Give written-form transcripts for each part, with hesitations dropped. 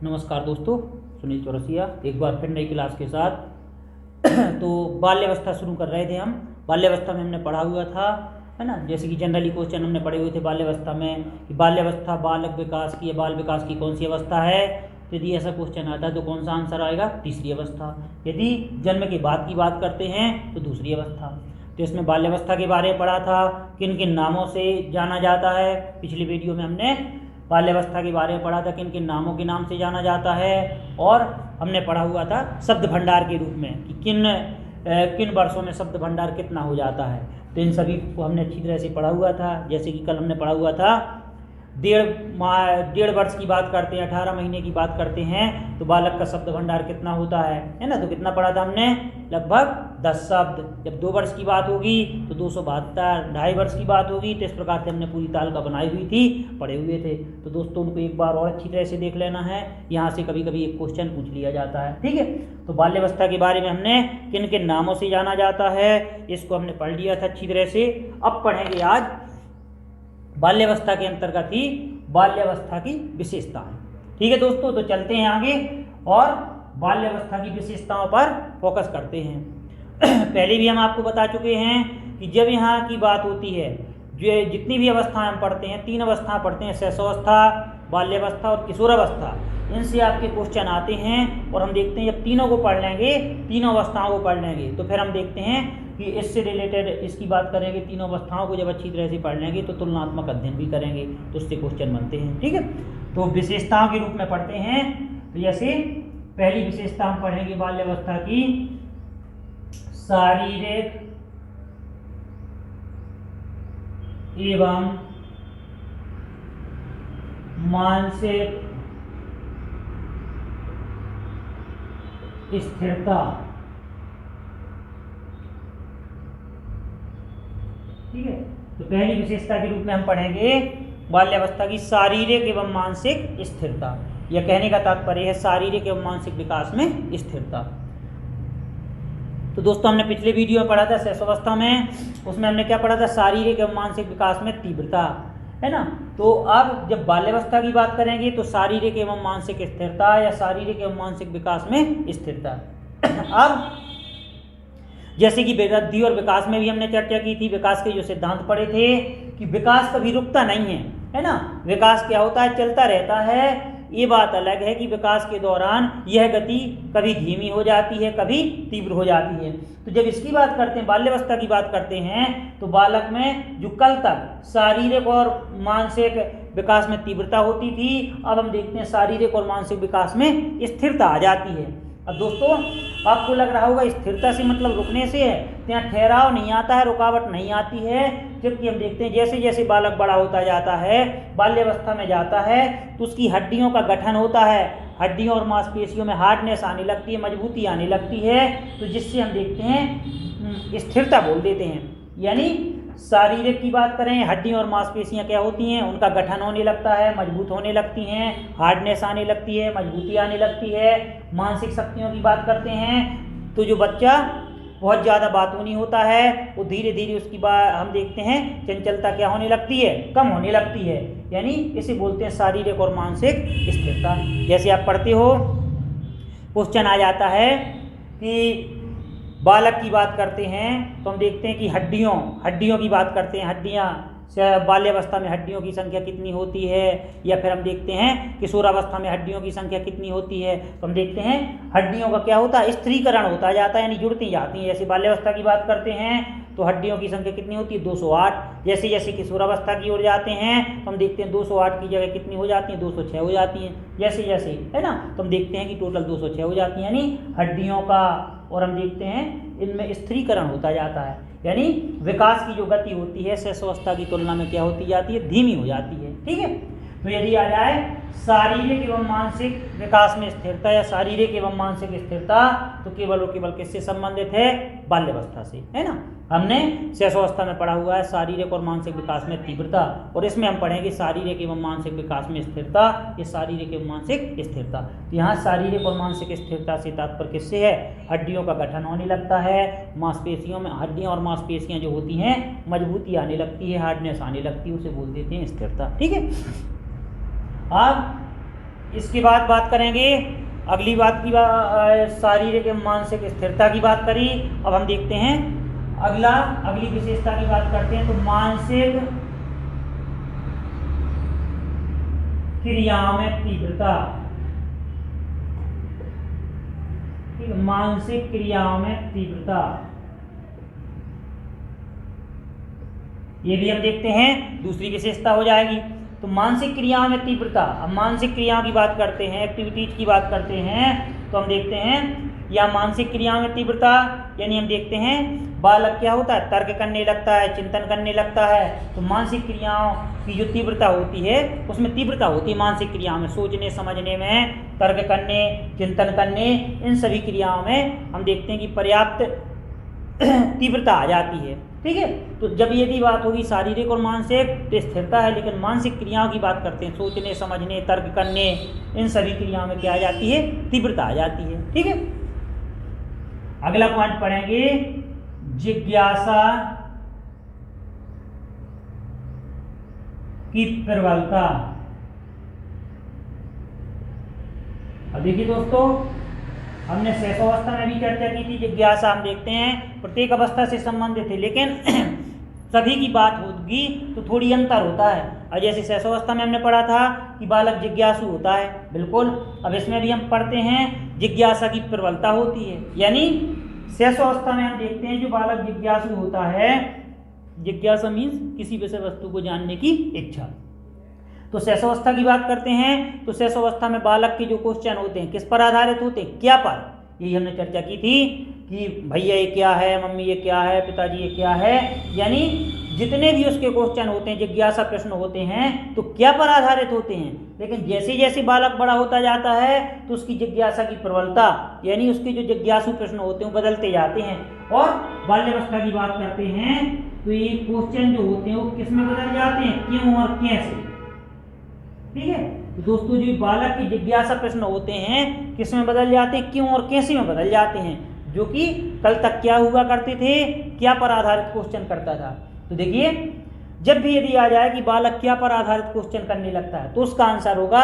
नमस्कार दोस्तों, सुनील चौरसिया एक बार फिर नई क्लास के साथ। तो बाल्यावस्था शुरू कर रहे थे हम। बाल्यावस्था में हमने पढ़ा हुआ था, है ना, जैसे कि जनरली क्वेश्चन हमने पढ़े हुए थे बाल्यावस्था में कि बाल्यावस्था बालक विकास की या बाल विकास की कौन सी अवस्था है। तो यदि ऐसा क्वेश्चन आता है तो कौन सा आंसर आएगा? तीसरी अवस्था। यदि जन्म के बाद की बात करते हैं तो दूसरी अवस्था। तो इसमें बाल्यावस्था के बारे में पढ़ा था, किन किन नामों से जाना जाता है। पिछली वीडियो में हमने बाल्यावस्था के बारे में पढ़ा था, किन किन नामों के नाम से जाना जाता है। और हमने पढ़ा हुआ था शब्द भंडार के रूप में कि किन वर्षों में शब्द भंडार कितना हो जाता है। तो इन सभी को हमने अच्छी तरह से पढ़ा हुआ था। जैसे कि कल हमने पढ़ा हुआ था 1.5 वर्ष की बात करते हैं, 18 महीने की बात करते हैं तो बालक का शब्द भंडार कितना होता है ना। तो कितना पढ़ा था हमने? लगभग 10 शब्द। जब 2 वर्ष की बात होगी तो 272, 2.5 वर्ष की बात होगी तो इस प्रकार से हमने पूरी तालिका बनाई हुई थी, पढ़े हुए थे। तो दोस्तों उनको एक बार और अच्छी तरह से देख लेना है, यहाँ से कभी कभी एक क्वेश्चन पूछ लिया जाता है। ठीक है, तो बाल्यावस्था के बारे में हमने किन किन नामों से जाना जाता है इसको हमने पढ़ लिया था अच्छी तरह से। अब पढ़ेंगे आज बाल्यावस्था के अंतर्गत ही बाल्यावस्था की विशेषताएं। ठीक है दोस्तों, तो चलते हैं आगे और बाल्यावस्था की विशेषताओं पर फोकस करते हैं। पहले भी हम आपको बता चुके हैं कि जब यहाँ की बात होती है, जो जितनी भी अवस्थाएं हम पढ़ते हैं, 3 अवस्था पढ़ते हैं, शैशवावस्था, बाल्यावस्था और किशोरावस्था। इनसे आपके क्वेश्चन आते हैं और हम देखते हैं जब तीनों को पढ़ लेंगे, तीनों अवस्थाओं को पढ़ लेंगे तो फिर हम देखते हैं कि इससे रिलेटेड इसकी बात करेंगे। तीनों अवस्थाओं को जब अच्छी तरह से पढ़ लेंगे तो तुलनात्मक अध्ययन भी करेंगे, तो उससे क्वेश्चन बनते हैं। ठीक है, तो विशेषताओं के रूप में पढ़ते हैं। तो जैसे पहली विशेषता हम पढ़ेंगे बाल्यावस्था की, शारीरिक एवं मानसिक स्थिरता। ठीक है, तो पहली विशेषता के रूप में हम पढ़ेंगे बाल्यावस्था की शारीरिक एवं मानसिक स्थिरता। यह कहने का तात्पर्य है शारीरिक एवं मानसिक विकास में स्थिरता। तो दोस्तों हमने पिछले वीडियो में पढ़ा था शैशवावस्था में, उसमें हमने क्या पढ़ा था? शारीरिक एवं मानसिक विकास में तीव्रता, है ना। तो अब जब बाल्यावस्था की बात करेंगे तो शारीरिक एवं मानसिक स्थिरता या शारीरिक एवं मानसिक विकास में स्थिरता। अब जैसे कि वृद्धि और विकास में भी हमने चर्चा की थी, विकास के जो सिद्धांत पढ़े थे कि विकास कभी रुकता नहीं है ना। विकास क्या होता है? चलता रहता है। ये बात अलग है कि विकास के दौरान यह गति कभी धीमी हो जाती है, कभी तीव्र हो जाती है। तो जब इसकी बात करते हैं, बाल्यावस्था की बात करते हैं, तो बालक में जो कल तक शारीरिक और मानसिक विकास में तीव्रता होती थी, अब हम देखते हैं शारीरिक और मानसिक विकास में स्थिरता आ जाती है। अब दोस्तों आपको लग रहा होगा स्थिरता से मतलब रुकने से है, तो यहाँ ठहराव नहीं आता है, रुकावट नहीं आती है। जबकि हम देखते हैं जैसे जैसे बालक बड़ा होता जाता है, बाल्यावस्था में जाता है, तो उसकी हड्डियों का गठन होता है, हड्डियों और मांसपेशियों में हार्डनेस आने लगती है, मजबूती आने लगती है। तो जिससे हम देखते हैं स्थिरता बोल देते हैं। यानी शारीरिक की बात करें, हड्डियां और मांसपेशियां क्या होती हैं? उनका गठन होने लगता है, मजबूत होने लगती हैं, हार्डनेस आने लगती है, मजबूती आने लगती है। मानसिक शक्तियों की बात करते हैं तो जो बच्चा बहुत ज़्यादा बातूनी होता है वो धीरे धीरे उसकी बात हम देखते हैं चंचलता क्या होने लगती है? कम होने लगती है। यानी इसे बोलते हैं शारीरिक और मानसिक स्थिरता। जैसे आप पढ़ते हो, क्वेश्चन आ जाता है कि बालक की बात करते हैं तो हम देखते हैं कि हड्डियों की बात करते हैं। हड्डियां बाल्यावस्था में हड्डियों की संख्या कितनी होती है, या फिर हम देखते हैं किशोरावस्था में हड्डियों की संख्या कितनी होती है। तो हम देखते हैं हड्डियों का क्या होता है? स्थिरीकरण होता जाता है, यानी जुड़ती जाती हैं। जैसे बाल्यावस्था की बात करते हैं तो हड्डियों की संख्या कितनी होती है? 208। जैसे जैसे किशोरावस्था की ओर जाते हैं तो हम देखते हैं 208 की जगह कितनी हो जाती है? 206 हो जाती हैं। जैसे जैसे, है ना, तो हम देखते हैं कि टोटल 206 हो जाती हैं, यानी हड्डियों का। और हम देखते हैं इनमें स्थिरीकरण होता जाता है, यानी विकास की जो गति होती है शैशवावस्था की तुलना में क्या होती जाती है? धीमी हो जाती है। ठीक है, तो यदि आ जाए शारीरिक एवं मानसिक विकास में स्थिरता या शारीरिक एवं मानसिक स्थिरता, तो केवल और केवल किससे संबंधित है? बाल्यावस्था से, है ना। हमने शैशवावस्था में पढ़ा हुआ है शारीरिक और मानसिक विकास में तीव्रता, और इसमें हम पढ़ेंगे शारीरिक एवं मानसिक विकास में स्थिरता या शारीरिक एवं मानसिक स्थिरता। तो यहाँ शारीरिक और मानसिक स्थिरता से तात्पर्य किससे है? हड्डियों का गठन होने लगता है, मांसपेशियों में हड्डियां और मांसपेशियां जो होती हैं मजबूती आने लगती है, हार्डनेस आने लगती है, उसे बोल देते हैं स्थिरता। ठीक है, अब इसके बाद बात करेंगे अगली बात की शारीरिक एवं मानसिक स्थिरता की बात करी। अब हम देखते हैं अगली विशेषता की बात करते हैं। तो मानसिक क्रियाओं में तीव्रता, ठीक है, मानसिक क्रियाओं में तीव्रता, ये भी हम देखते हैं, दूसरी विशेषता हो जाएगी। तो मानसिक क्रियाओं में तीव्रता, अब मानसिक क्रियाओं की बात करते हैं, एक्टिविटीज की बात करते हैं, तो हम देखते हैं या मानसिक क्रियाओं में तीव्रता यानी हम देखते हैं बालक क्या होता है, तर्क करने लगता है, चिंतन करने लगता है। तो मानसिक क्रियाओं की जो तीव्रता होती है उसमें तीव्रता होती है मानसिक क्रियाओं में, सोचने समझने में, तर्क करने, चिंतन करने, इन सभी क्रियाओं में हम देखते हैं कि पर्याप्त तीव्रता आ जाती है। ठीक है, तो जब यदि बात होगी शारीरिक और मानसिक तो स्थिरता है, लेकिन मानसिक क्रियाओं की बात करते हैं, सोचने समझने तर्क करने, इन सभी क्रियाओं में क्या आ जाती है, तीव्रता आ जाती है। ठीक है, अगला पॉइंट पढ़ेंगे जिज्ञासा की प्रबलता। अब देखिए दोस्तों, हमने शैशवावस्था में भी चर्चा की थी, जिज्ञासा हम देखते हैं प्रत्येक अवस्था से संबंधित है, लेकिन सभी की बात होगी तो थोड़ी अंतर होता है। और जैसे शैशवावस्था में हमने पढ़ा था कि बालक जिज्ञासु होता है, बिल्कुल, अब इसमें भी हम पढ़ते हैं जिज्ञासा की प्रबलता होती है। यानी शैशवावस्था में हम देखते हैं जो बालक जिज्ञासु होता है, जिज्ञासा मीन्स किसी विषय वस्तु को जानने की इच्छा। तो शैशवावस्था की बात करते हैं तो शैशवावस्था में बालक के जो क्वेश्चन होते हैं किस पर आधारित होते हैं, क्या पर, यही हमने चर्चा की थी कि भैया ये क्या है, मम्मी ये क्या है, पिताजी ये क्या है, यानी जितने भी उसके क्वेश्चन होते हैं, जिज्ञासा प्रश्न होते हैं, तो क्या पर आधारित होते हैं। लेकिन जैसे जैसे बालक बड़ा होता जाता है तो उसकी जिज्ञासा की प्रबलता यानी उसके जो जिज्ञासु प्रश्न होते हैं वो बदलते जाते हैं। और बाल्यावस्था की बात करते हैं तो ये क्वेश्चन जो होते हैं वो किस में बदल जाते हैं, क्यों और कैसे। ठीक है, तो दोस्तों जो बालक की जिज्ञासा प्रश्न होते हैं किस में बदल जाते हैं, क्यों और कैसे में बदल जाते हैं, जो कि कल तक क्या हुआ करते थे, क्या पर आधारित क्वेश्चन करता था। तो देखिए, जब भी यदि आ जाए कि बालक क्या पर आधारित क्वेश्चन करने लगता है तो उसका आंसर होगा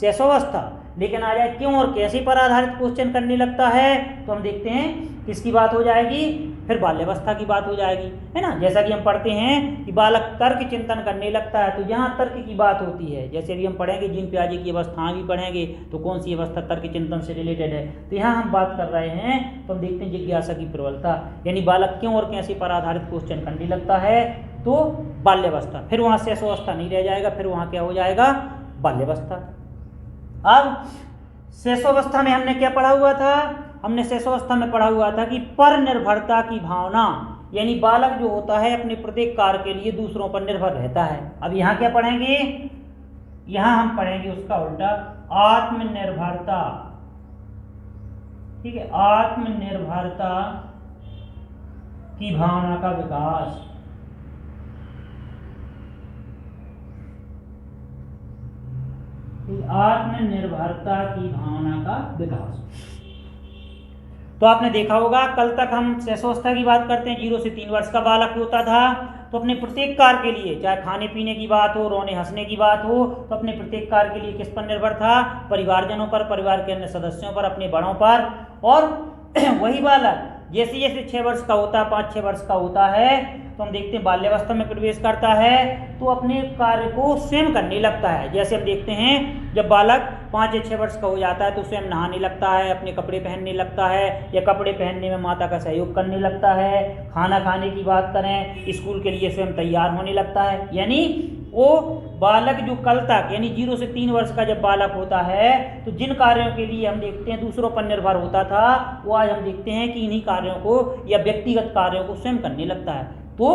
शैशवावस्था। लेकिन आ जाए क्यों और कैसे पर आधारित क्वेश्चन करने लगता है तो हम देखते हैं किसकी बात हो जाएगी, फिर बाल्यावस्था की बात हो जाएगी, है ना। जैसा कि हम पढ़ते हैं कि बालक तर्क चिंतन करने लगता है, तो यहाँ तर्क की बात होती है। जैसे अभी हम पढ़ेंगे जीन पियाजे की अवस्थाएं भी पढ़ेंगे, तो कौन सी अवस्था तर्क चिंतन से रिलेटेड है, तो यहाँ हम बात कर रहे हैं तो हम देखते हैं जिज्ञासा की प्रबलता, यानी बालक क्यों और कैसे पर आधारित क्वेश्चन करने लगता है तो बाल्यावस्था। फिर वहाँ शैशवावस्था नहीं रह जाएगा, फिर वहाँ क्या हो जाएगा, बाल्यावस्था। अब शैशवावस्था में हमने क्या पढ़ा हुआ था, हमने शैशवावस्था में पढ़ा हुआ था कि पर निर्भरता की भावना, यानी बालक जो होता है अपने प्रत्येक कार्य के लिए दूसरों पर निर्भर रहता है। अब यहाँ क्या पढ़ेंगे, यहाँ हम पढ़ेंगे उसका उल्टा, आत्मनिर्भरता। ठीक है, आत्मनिर्भरता की भावना का विकास। आत्मनिर्भरता की भावना का विकास। तो आपने देखा होगा कल तक हम शैशवावस्था की बात करते हैं, 0 से 3 वर्ष का बालक होता था, तो अपने प्रत्येक कार्य के लिए, चाहे खाने पीने की बात हो, रोने हंसने की बात हो, तो अपने प्रत्येक कार्य के लिए किस पर निर्भर था, परिवारजनों पर, परिवार के अन्य सदस्यों पर, अपने बड़ों पर। और वही बालक जैसे जैसे 6 वर्ष का होता है, 5-6 वर्ष का होता है, तो हम देखते हैं बाल्यावस्था में प्रवेश करता है तो अपने कार्य को स्वयं करने लगता है। जैसे हम देखते हैं जब बालक 5 या 6 वर्ष का हो जाता है तो स्वयं नहाने लगता है, अपने कपड़े पहनने लगता है, या कपड़े पहनने में माता का सहयोग करने लगता है। खाना खाने की बात करें, स्कूल के लिए स्वयं तैयार होने लगता है। यानी वो बालक जो कल तक यानी 0 से 3 वर्ष का जब बालक होता है तो जिन कार्यों के लिए हम देखते हैं दूसरों पर निर्भर होता था, वो आज हम देखते हैं कि इन्हीं कार्यों को या व्यक्तिगत कार्यों को स्वयं करने लगता है। तो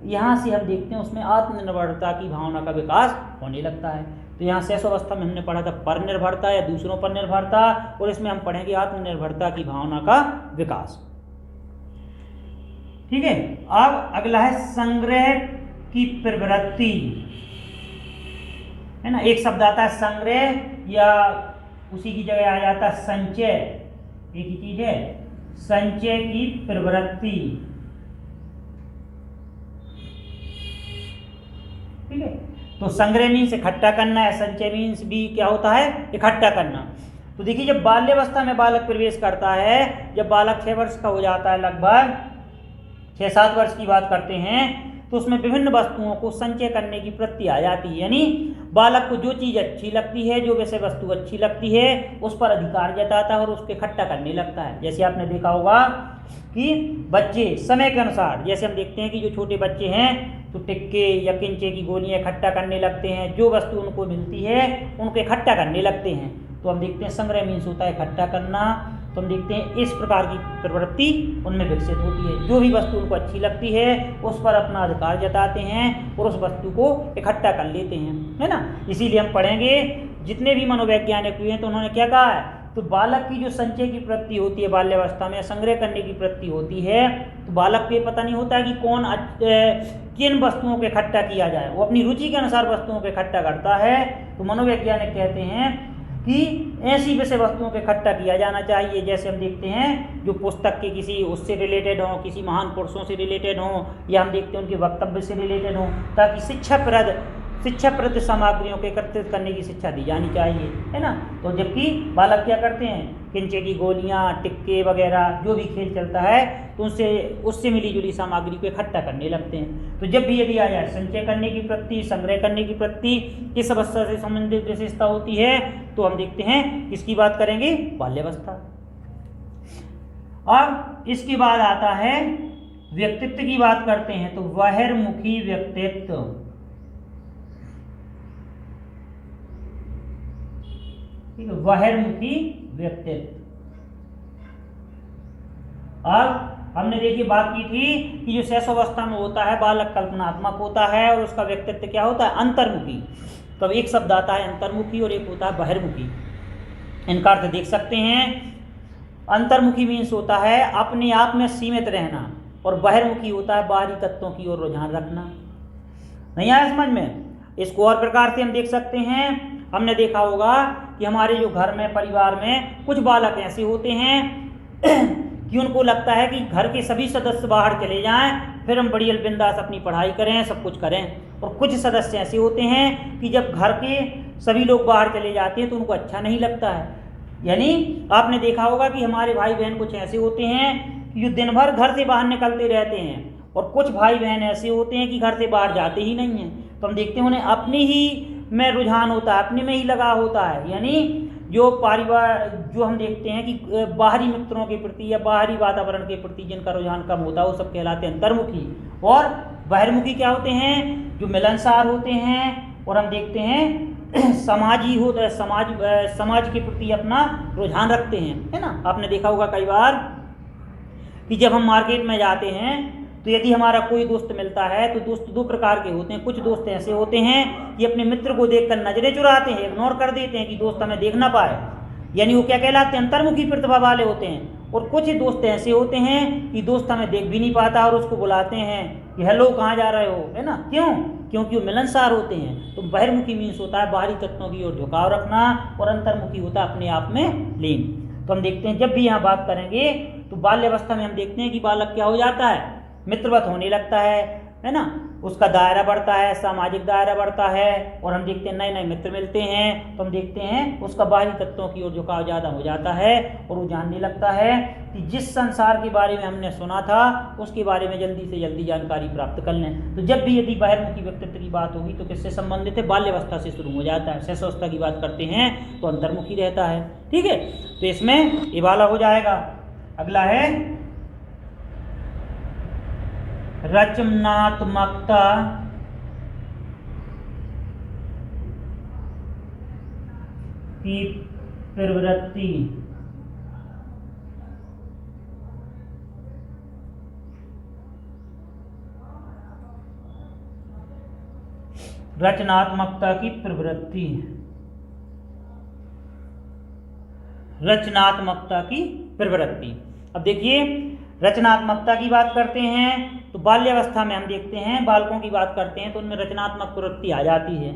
यहाँ से हम देखते हैं उसमें आत्मनिर्भरता की भावना का विकास होने लगता है। तो यहाँ शैशवावस्था में हमने पढ़ा था पर निर्भरता या दूसरों पर निर्भरता, और इसमें हम पढ़ेंगे आत्मनिर्भरता की भावना का विकास। ठीक है, अब अगला है संग्रह की प्रवृत्ति, है ना। एक शब्द आता है संग्रह या उसी की जगह आ जाता है संचय, एक ही चीज है, संचय की प्रवृत्ति। ठीक है, तो संग्रह मीन्स इकट्ठा करना है, संचय मीन्स भी क्या होता है, इकट्ठा करना। तो देखिए जब बाल्यावस्था में बालक प्रवेश करता है, जब बालक 6 वर्ष का हो जाता है, लगभग 6-7 वर्ष की बात करते हैं, तो उसमें विभिन्न वस्तुओं को संचय करने की प्रवृत्ति आ जाती है। यानी बालक को जो चीज़ अच्छी लगती है, जो विषय वस्तु अच्छी लगती है, उस पर अधिकार जताता है और उसको इकट्ठा करने लगता है। जैसे आपने देखा होगा कि बच्चे समय के अनुसार, जैसे हम देखते हैं कि जो छोटे बच्चे हैं तो टिक्के या किंचे की गोलियां इकट्ठा करने लगते हैं, जो वस्तु उनको मिलती है उनको इकट्ठा करने लगते हैं। तो हम देखते हैं संग्रह मीन्स होता है इकट्ठा करना। तो हम देखते हैं इस प्रकार की प्रवृत्ति उनमें विकसित होती है, जो भी वस्तु उनको अच्छी लगती है उस पर अपना अधिकार जताते हैं और उस वस्तु को इकट्ठा कर लेते हैं, है ना। इसीलिए हम पढ़ेंगे जितने भी मनोवैज्ञानिक हुए हैं तो उन्होंने क्या कहा है, तो बालक की जो संचय की प्रवृत्ति होती है बाल्यावस्था में, संग्रह करने की प्रवृत्ति होती है, तो बालक को ये पता नहीं होता है कि कौन किन वस्तुओं को इकट्ठा किया जाए, वो अपनी रुचि के अनुसार वस्तुओं को इकट्ठा करता है। तो मनोवैज्ञानिक कहते हैं कि ऐसी विषय वस्तुओं को इकट्ठा किया जाना चाहिए, जैसे हम देखते हैं जो पुस्तक के किसी उससे रिलेटेड हों, किसी महान पुरुषों से रिलेटेड हों, या हम देखते हैं उनके वक्तव्य से रिलेटेड हों, ताकि शिक्षाप्रद सामग्रियों को एकत्रित करने की शिक्षा दी जानी चाहिए, है ना। तो जबकि बालक क्या करते हैं, किंचे की गोलियां, टिक्के वगैरह जो भी खेल चलता है तो उससे मिली जुली सामग्री को इकट्ठा करने लगते हैं। तो जब भी यदि आ जाए संचय करने की प्रवृत्ति, संग्रह करने की प्रवृत्ति, किस अवस्था से संबंधित विशेषता होती है, तो हम देखते हैं किसकी बात करेंगे, बाल्यावस्था। अब इसके बाद आता है व्यक्तित्व की बात करते हैं, तो बहिर्मुखी व्यक्तित्व। बहिर्मुखी व्यक्तित्व। अब हमने देखिए बात की थी कि जो शैशवावस्था में होता है बालक कल्पनात्मक होता है और उसका व्यक्तित्व क्या होता है, अंतर्मुखी। तो एक शब्द आता है अंतर्मुखी और एक होता है बहिर्मुखी। इनका अर्थ देख सकते हैं। अंतर्मुखी मीन्स होता है अपने आप में सीमित रहना, और बहिर्मुखी होता है बाहरी तत्वों की ओर रुझान रखना। नहीं आया समझ में? इसको और प्रकार से हम देख सकते हैं। हमने देखा होगा कि हमारे जो घर में, परिवार में कुछ बालक ऐसे होते हैं कि उनको लगता है कि घर के सभी सदस्य बाहर चले जाएं, फिर हम बड़ी बिंदास अपनी पढ़ाई करें, सब कुछ करें। और कुछ सदस्य ऐसे होते हैं कि जब घर के सभी लोग बाहर चले जाते हैं तो उनको अच्छा नहीं लगता है। यानी आपने देखा होगा कि हमारे भाई बहन कुछ ऐसे होते हैं कि जो दिन भर घर से बाहर निकलते रहते हैं, और कुछ भाई बहन ऐसे होते हैं कि घर से बाहर जाते ही नहीं हैं। तो हम देखते हैं उन्हें अपने ही में रुझान होता है, अपने में ही लगाव होता है। यानी जो परिवार, जो हम देखते हैं कि बाहरी मित्रों के प्रति या बाहरी वातावरण के प्रति जिनका रुझान कम होता है वो सब कहलाते हैं अंतर्मुखी। और बहिर्मुखी क्या होते हैं, जो मिलनसार होते हैं, और हम देखते हैं समाजी होता है, समाज के प्रति अपना रुझान रखते हैं, है ना। आपने देखा होगा कई बार कि जब हम मार्केट में जाते हैं तो यदि हमारा कोई दोस्त मिलता है तो दोस्त दो प्रकार के होते हैं। कुछ दोस्त ऐसे होते हैं कि अपने मित्र को देखकर नजरें चुराते हैं, इग्नोर कर देते हैं कि दोस्त हमें देख ना पाए, यानी वो क्या कहलाते हैं, अंतर्मुखी प्रतिभा वाले होते हैं। और कुछ दोस्त ऐसे होते हैं कि दोस्त हमें देख भी नहीं पाता और उसको बुलाते हैं कि हेलो कहाँ जा रहे हो, है ना। क्यों? क्योंकि वो मिलनसार होते हैं। तो बहिर्मुखी मीन्स होता है बाहरी तत्वों की ओर झुकाव रखना, और अंतर्मुखी होता है अपने आप में लीन। तो हम देखते हैं जब भी यहाँ बात करेंगे तो बाल्यावस्था में हम देखते हैं कि बालक क्या हो जाता है, मित्रवत होने लगता है ना। उसका दायरा बढ़ता है, सामाजिक दायरा बढ़ता है, और हम देखते हैं नए नए मित्र मिलते हैं। तो हम देखते हैं उसका बाहरी तत्वों की ओर झुकाव ज़्यादा हो जाता है, और वो जानने लगता है कि जिस संसार के बारे में हमने सुना था उसके बारे में जल्दी से जल्दी जानकारी प्राप्त कर लें। तो जब भी यदि बहिर्मुखी व्यक्तित्व की बात होगी तो किससे संबंधित है, बाल्यावस्था से शुरू हो जाता है। शैशवावस्था की बात करते हैं तो अंतर्मुखी रहता है, ठीक है। तो इसमें ये वाला हो जाएगा। अगला है रचनात्मकता की प्रवृत्ति। रचनात्मकता की प्रवृत्ति, रचनात्मकता की प्रवृत्ति। अब देखिए रचनात्मकता की बात करते हैं तो बाल्यावस्था में हम देखते हैं, बालकों की बात करते हैं तो उनमें रचनात्मक प्रवृत्ति आ जाती है।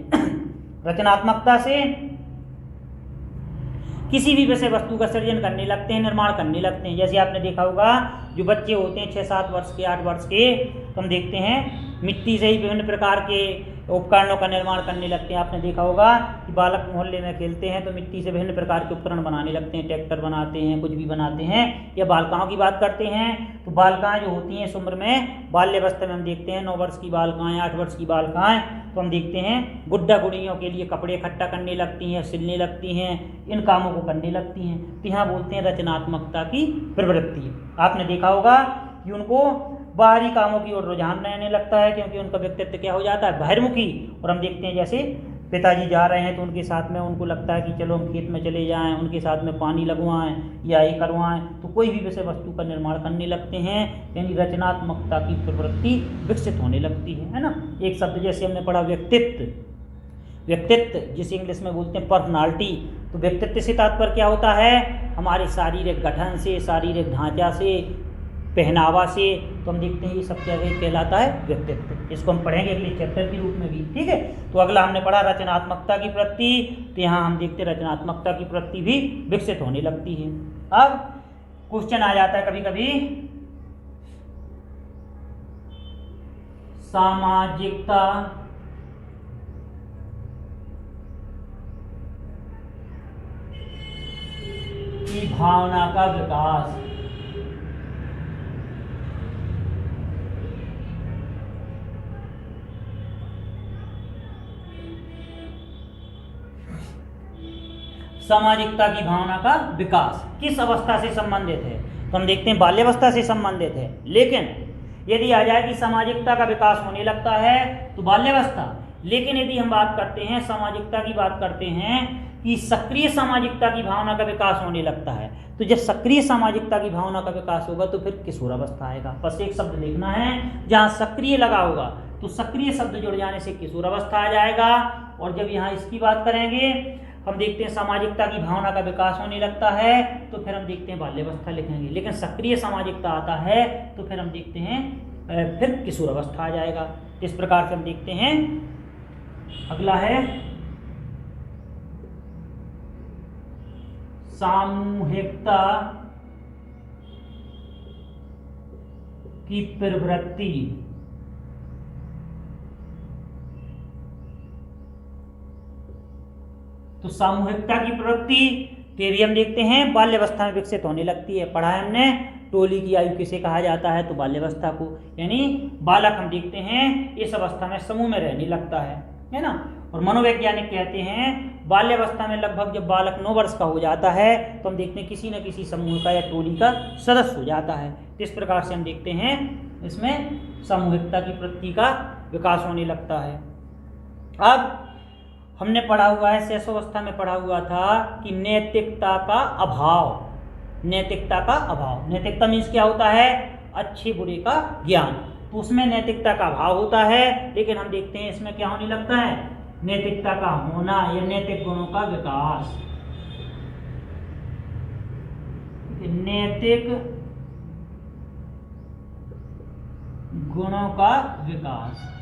रचनात्मकता से किसी भी विषय वस्तु का सृजन करने लगते हैं, निर्माण करने लगते हैं। जैसे आपने देखा होगा जो बच्चे होते हैं 6-7 वर्ष के, 8 वर्ष के, तो हम देखते हैं मिट्टी से ही विभिन्न प्रकार के उपकरणों का निर्माण करने लगते हैं। आपने देखा होगा कि बालक मोहल्ले में खेलते हैं तो मिट्टी से विभिन्न प्रकार के उपकरण बनाने लगते हैं, ट्रैक्टर बनाते हैं, कुछ भी बनाते हैं। या बालिकाओं की बात करते हैं तो बालिकाएं जो होती हैं इस उम्र में बाल्यावस्था में हम देखते हैं 9 वर्ष की बालिकाएं, 8 वर्ष की बालिकाएं, तो हम देखते हैं गुड्डा गुड़ियों के लिए कपड़े इकट्ठा करने लगती हैं, सिलने लगती हैं, इन कामों को करने लगती हैं। तो यहाँ बोलते हैं रचनात्मकता की प्रवृत्ति। आपने देखा होगा कि उनको बाहरी कामों की ओर रुझान रहने लगता है क्योंकि उनका व्यक्तित्व क्या हो जाता है, बहिर्मुखी। और हम देखते हैं जैसे पिताजी जा रहे हैं तो उनके साथ में उनको लगता है कि चलो हम खेत में चले जाएं, उनके साथ में पानी लगवाएं या ये करवाएं, तो कोई भी विषय वस्तु का निर्माण करने लगते हैं, यानी रचनात्मकता की प्रवृत्ति विकसित होने लगती है ना। एक शब्द जैसे हमने पढ़ा व्यक्तित्व, व्यक्तित्व जिसे इंग्लिश में बोलते हैं पर्सनालिटी। तो व्यक्तित्व से तात्पर्य क्या होता है, हमारे शारीरिक गठन से, शारीरिक ढांचा से, पहनावा से। तो हम देखते हैं ये सब क्या कहलाता है, व्यक्तित्व। इसको हम पढ़ेंगे अगले चैप्टर के रूप में भी, ठीक है। तो अगला हमने पढ़ा रचनात्मकता की प्रवृत्ति, तो यहाँ हम देखते हैं रचनात्मकता की प्रवृत्ति भी विकसित होने लगती है। अब क्वेश्चन आ जाता है कभी कभी, सामाजिकता की भावना का विकास। सामाजिकता की भावना का विकास किस अवस्था से संबंधित है, तो हम देखते हैं बाल्यावस्था से संबंधित है। लेकिन यदि आ जाए कि सामाजिकता का विकास होने लगता है तो बाल्यावस्था। लेकिन यदि हम बात करते हैं सामाजिकता की, बात करते हैं कि सक्रिय सामाजिकता की भावना का विकास होने लगता है, तो जब सक्रिय सामाजिकता की भावना का विकास होगा तो फिर किशोरावस्था आएगा। बस एक शब्द लिखना है, जहाँ सक्रिय लगा होगा तो सक्रिय शब्द जुड़ जाने से किशोरावस्था आ जाएगा। और जब यहाँ इसकी बात करेंगे, हम देखते हैं सामाजिकता की भावना का विकास होने लगता है, तो फिर हम देखते हैं बाल्यावस्था लिखेंगे। लेकिन सक्रिय सामाजिकता आता है तो फिर हम देखते हैं फिर किशोरावस्था आ जाएगा। इस प्रकार से हम देखते हैं। अगला है सामूहिकता की प्रवृत्ति। तो सामूहिकता की प्रवृत्ति ये भी हम देखते हैं बाल्यावस्था में विकसित होने लगती है। पढ़ा है हमने, टोली की आयु किसे कहा जाता है, तो बाल्यावस्था को। यानी बालक हम देखते हैं इस अवस्था में समूह में रहने लगता है ना। और मनोवैज्ञानिक कहते हैं बाल्यावस्था में लगभग जब बालक 9 वर्ष का हो जाता है तो हम देखते हैं किसी न किसी समूह का या टोली का सदस्य हो जाता है। इस प्रकार से हम देखते हैं इसमें सामूहिकता की प्रवृत्ति का विकास होने लगता है। अब हमने पढ़ा हुआ है, शैशवावस्था में पढ़ा हुआ था कि नैतिकता का अभाव। नैतिकता का अभाव, नैतिकता मीन्स क्या होता है, अच्छे बुरे का ज्ञान। तो उसमें नैतिकता का अभाव होता है। लेकिन हम देखते हैं इसमें क्या होने लगता है, नैतिकता का होना या नैतिक गुणों का विकास। नैतिक गुणों का विकास,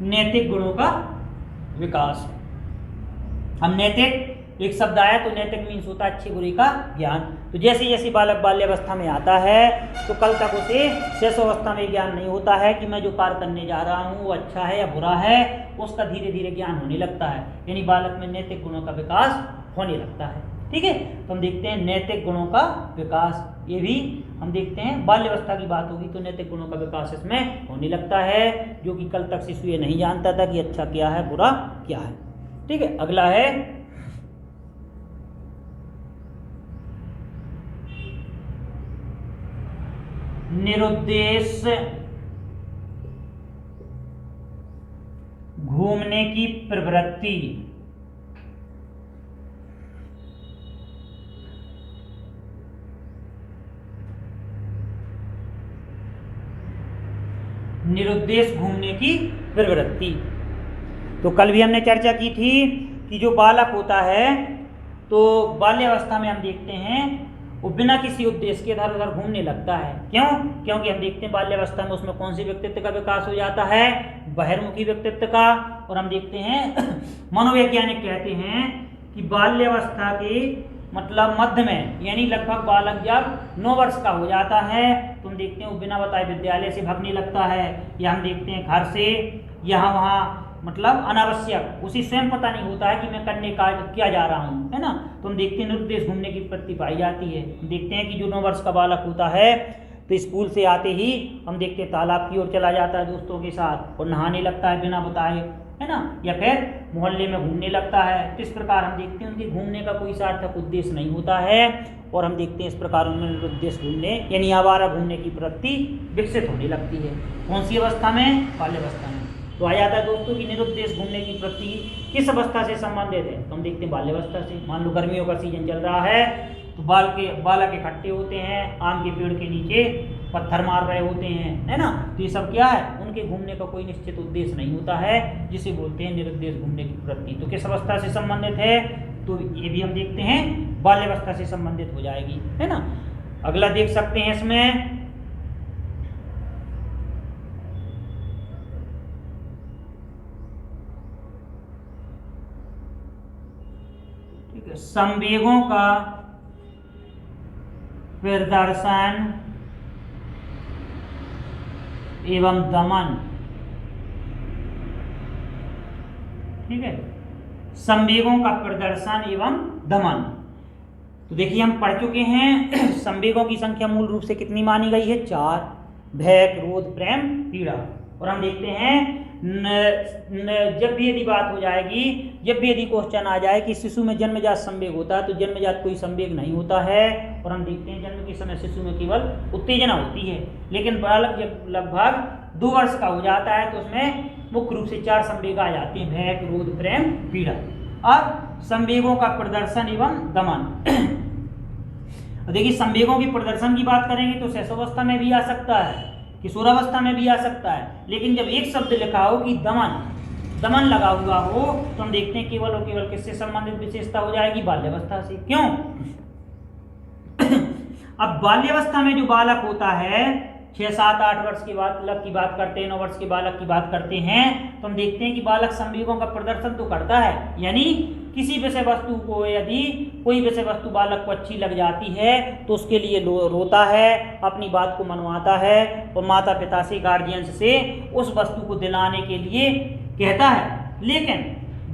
नैतिक गुणों का विकास। हम नैतिक एक शब्द आया तो नैतिक मीन्स होता है अच्छे बुरे का ज्ञान। तो जैसे जैसे बालक बाल्यावस्था में आता है तो कल तक उसे शैशवावस्था में ज्ञान नहीं होता है कि मैं जो कार्य करने जा रहा हूँ वो अच्छा है या बुरा है, उसका धीरे धीरे ज्ञान होने लगता है। यानी बालक में नैतिक गुणों का विकास होने लगता है। ठीक है, तो हम देखते हैं नैतिक गुणों का विकास, ये भी हम देखते हैं बाल्यावस्था की बात होगी तो नैतिक गुणों का विकास इसमें होने लगता है, जो कि कल तक शिशु ये नहीं जानता था कि अच्छा क्या है बुरा क्या है। ठीक है, अगला है निरुद्देश्य घूमने की प्रवृत्ति। निरुद्देश्य घूमने की प्रवृत्ति, तो कल भी हमने चर्चा की थी कि जो बालक होता है तो बाल्यावस्था में हम देखते हैं वो बिना किसी उद्देश्य के इधर उधर घूमने लगता है। क्यों? क्योंकि हम देखते हैं बाल्यावस्था में उसमें कौन सी व्यक्तित्व का विकास हो जाता है, बहिर्मुखी व्यक्तित्व का। और हम देखते हैं मनोवैज्ञानिक कहते हैं कि बाल्यावस्था के मतलब मध्य में, यानी लगभग बालक जब 9 वर्ष का हो जाता है तो हम देखते हैं वो बिना बताए विद्यालय से भागने लगता है, या हम देखते हैं घर से यहाँ वहाँ मतलब अनावश्यक उसे स्वयं पता नहीं होता है कि मैं करने का क्या जा रहा हूँ, है ना। तो हम देखते हैं निरुद्देश घूमने की प्रवृत्ति पाई जाती है। हम देखते हैं कि जो 9 वर्ष का बालक होता है तो स्कूल से आते ही हम देखते हैं तालाब की ओर चला जाता है दोस्तों के साथ और नहाने लगता है बिना बताए, है ना, या फिर मोहल्ले में घूमने लगता है। तो इस प्रकार हम देखते हैं उनके घूमने का कोई सार्थक उद्देश्य नहीं होता है और हम देखते हैं इस प्रकार उनमें निरुद्देश घूमने यानी आवारा घूमने की प्रवृत्ति विकसित होने लगती है। कौन सी अवस्था में? बाल्यावस्था में। तो आ जाता है दोस्तों की निरुद्देश घूमने की प्रवृत्ति किस अवस्था से संबंधित है? तो हम देखते हैं बाल्यावस्था से। मान लो गर्मियों का सीजन चल रहा है तो बालक इकट्ठे होते हैं, आम के पेड़ के नीचे पत्थर मार रहे होते हैं, है ना। तो ये सब क्या है? उनके घूमने का कोई निश्चित उद्देश्य नहीं होता है, जिसे बोलते हैं निरुद्देश घूमने की प्रवृत्ति। तो किस अवस्था से संबंधित है? तो ये भी हम देखते हैं बाल्यावस्था से संबंधित हो जाएगी, है ना। अगला देख सकते हैं इसमें संवेगों का प्रदर्शन एवं दमन। ठीक है, संवेगों का प्रदर्शन एवं दमन। तो देखिए हम पढ़ चुके हैं संवेगों की संख्या मूल रूप से कितनी मानी गई है? 4। भय, क्रोध, प्रेम, पीड़ा। और हम देखते हैं जब भी यदि बात हो जाएगी, जब भी यदि क्वेश्चन आ जाए कि शिशु में जन्मजात संवेग होता है तो जन्मजात कोई संवेग नहीं होता है। और हम देखते हैं जन्म के समय शिशु में केवल उत्तेजना होती है, लेकिन बालक जब लगभग 2 वर्ष का हो जाता है तो उसमें मुख्य रूप से 4 संवेग आ जाते हैं: भय, क्रोध, प्रेम, पीड़ा। अब संवेगों का प्रदर्शन एवं दमन। देखिए संवेगों के प्रदर्शन की बात करेंगे तो शैशवावस्था में भी आ सकता है, किशोरावस्था में भी आ सकता है, लेकिन जब एक शब्द लिखा हो कि दमन लगा हुआ हो तो हम देखते हैं केवल और केवल किससे संबंधित विशेषता हो जाएगी? बाल्यावस्था से। क्यों? अब बाल्यावस्था में जो बालक होता है 6, 7, 8 वर्ष के बालक की बात करते हैं, 9 वर्ष के बालक की बात करते हैं, तो हम देखते हैं कि बालक संवेगों का प्रदर्शन तो करता है, यानी किसी विषय वस्तु को यदि कोई विषय वस्तु बालक को अच्छी लग जाती है तो उसके लिए रोता है, अपनी बात को मनवाता है और माता पिता से, गार्जियंस से उस वस्तु को दिलाने के लिए कहता है। लेकिन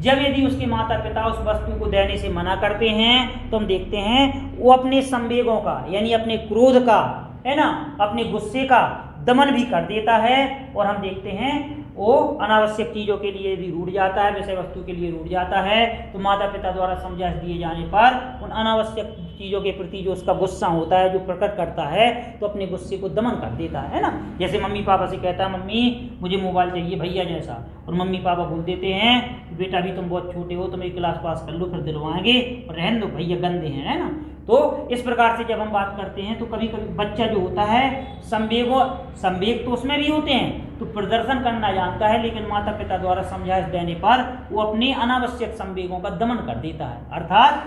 जब यदि उसके माता पिता उस वस्तु को देने से मना करते हैं तो हम देखते हैं वो अपने संवेगों का यानी अपने क्रोध का, है ना, अपने गुस्से का दमन भी कर देता है। और हम देखते हैं वो अनावश्यक चीज़ों के लिए भी रूठ जाता है, विषय वस्तु के लिए रूठ जाता है। तो माता पिता द्वारा समझाइश दिए जाने पर उन अनावश्यक चीज़ों के प्रति जो उसका गुस्सा होता है, जो प्रकट करता है, तो अपने गुस्से को दमन कर देता है ना। जैसे मम्मी पापा से कहता है मम्मी मुझे मोबाइल चाहिए भैया जैसा, और मम्मी पापा बोल देते हैं बेटा अभी तुम बहुत छोटे हो, तुम एक क्लास पास कर लो फिर दिलवाएंगे, और रहने दो भैया गंदे हैं, है ना। तो इस प्रकार से जब हम बात करते हैं तो कभी कभी बच्चा जो होता है संवेग तो उसमें भी होते हैं, तो प्रदर्शन करना जानता है, लेकिन माता पिता द्वारा समझाइश देने पर वो अपने अनावश्यक संवेगों का दमन कर देता है। अर्थात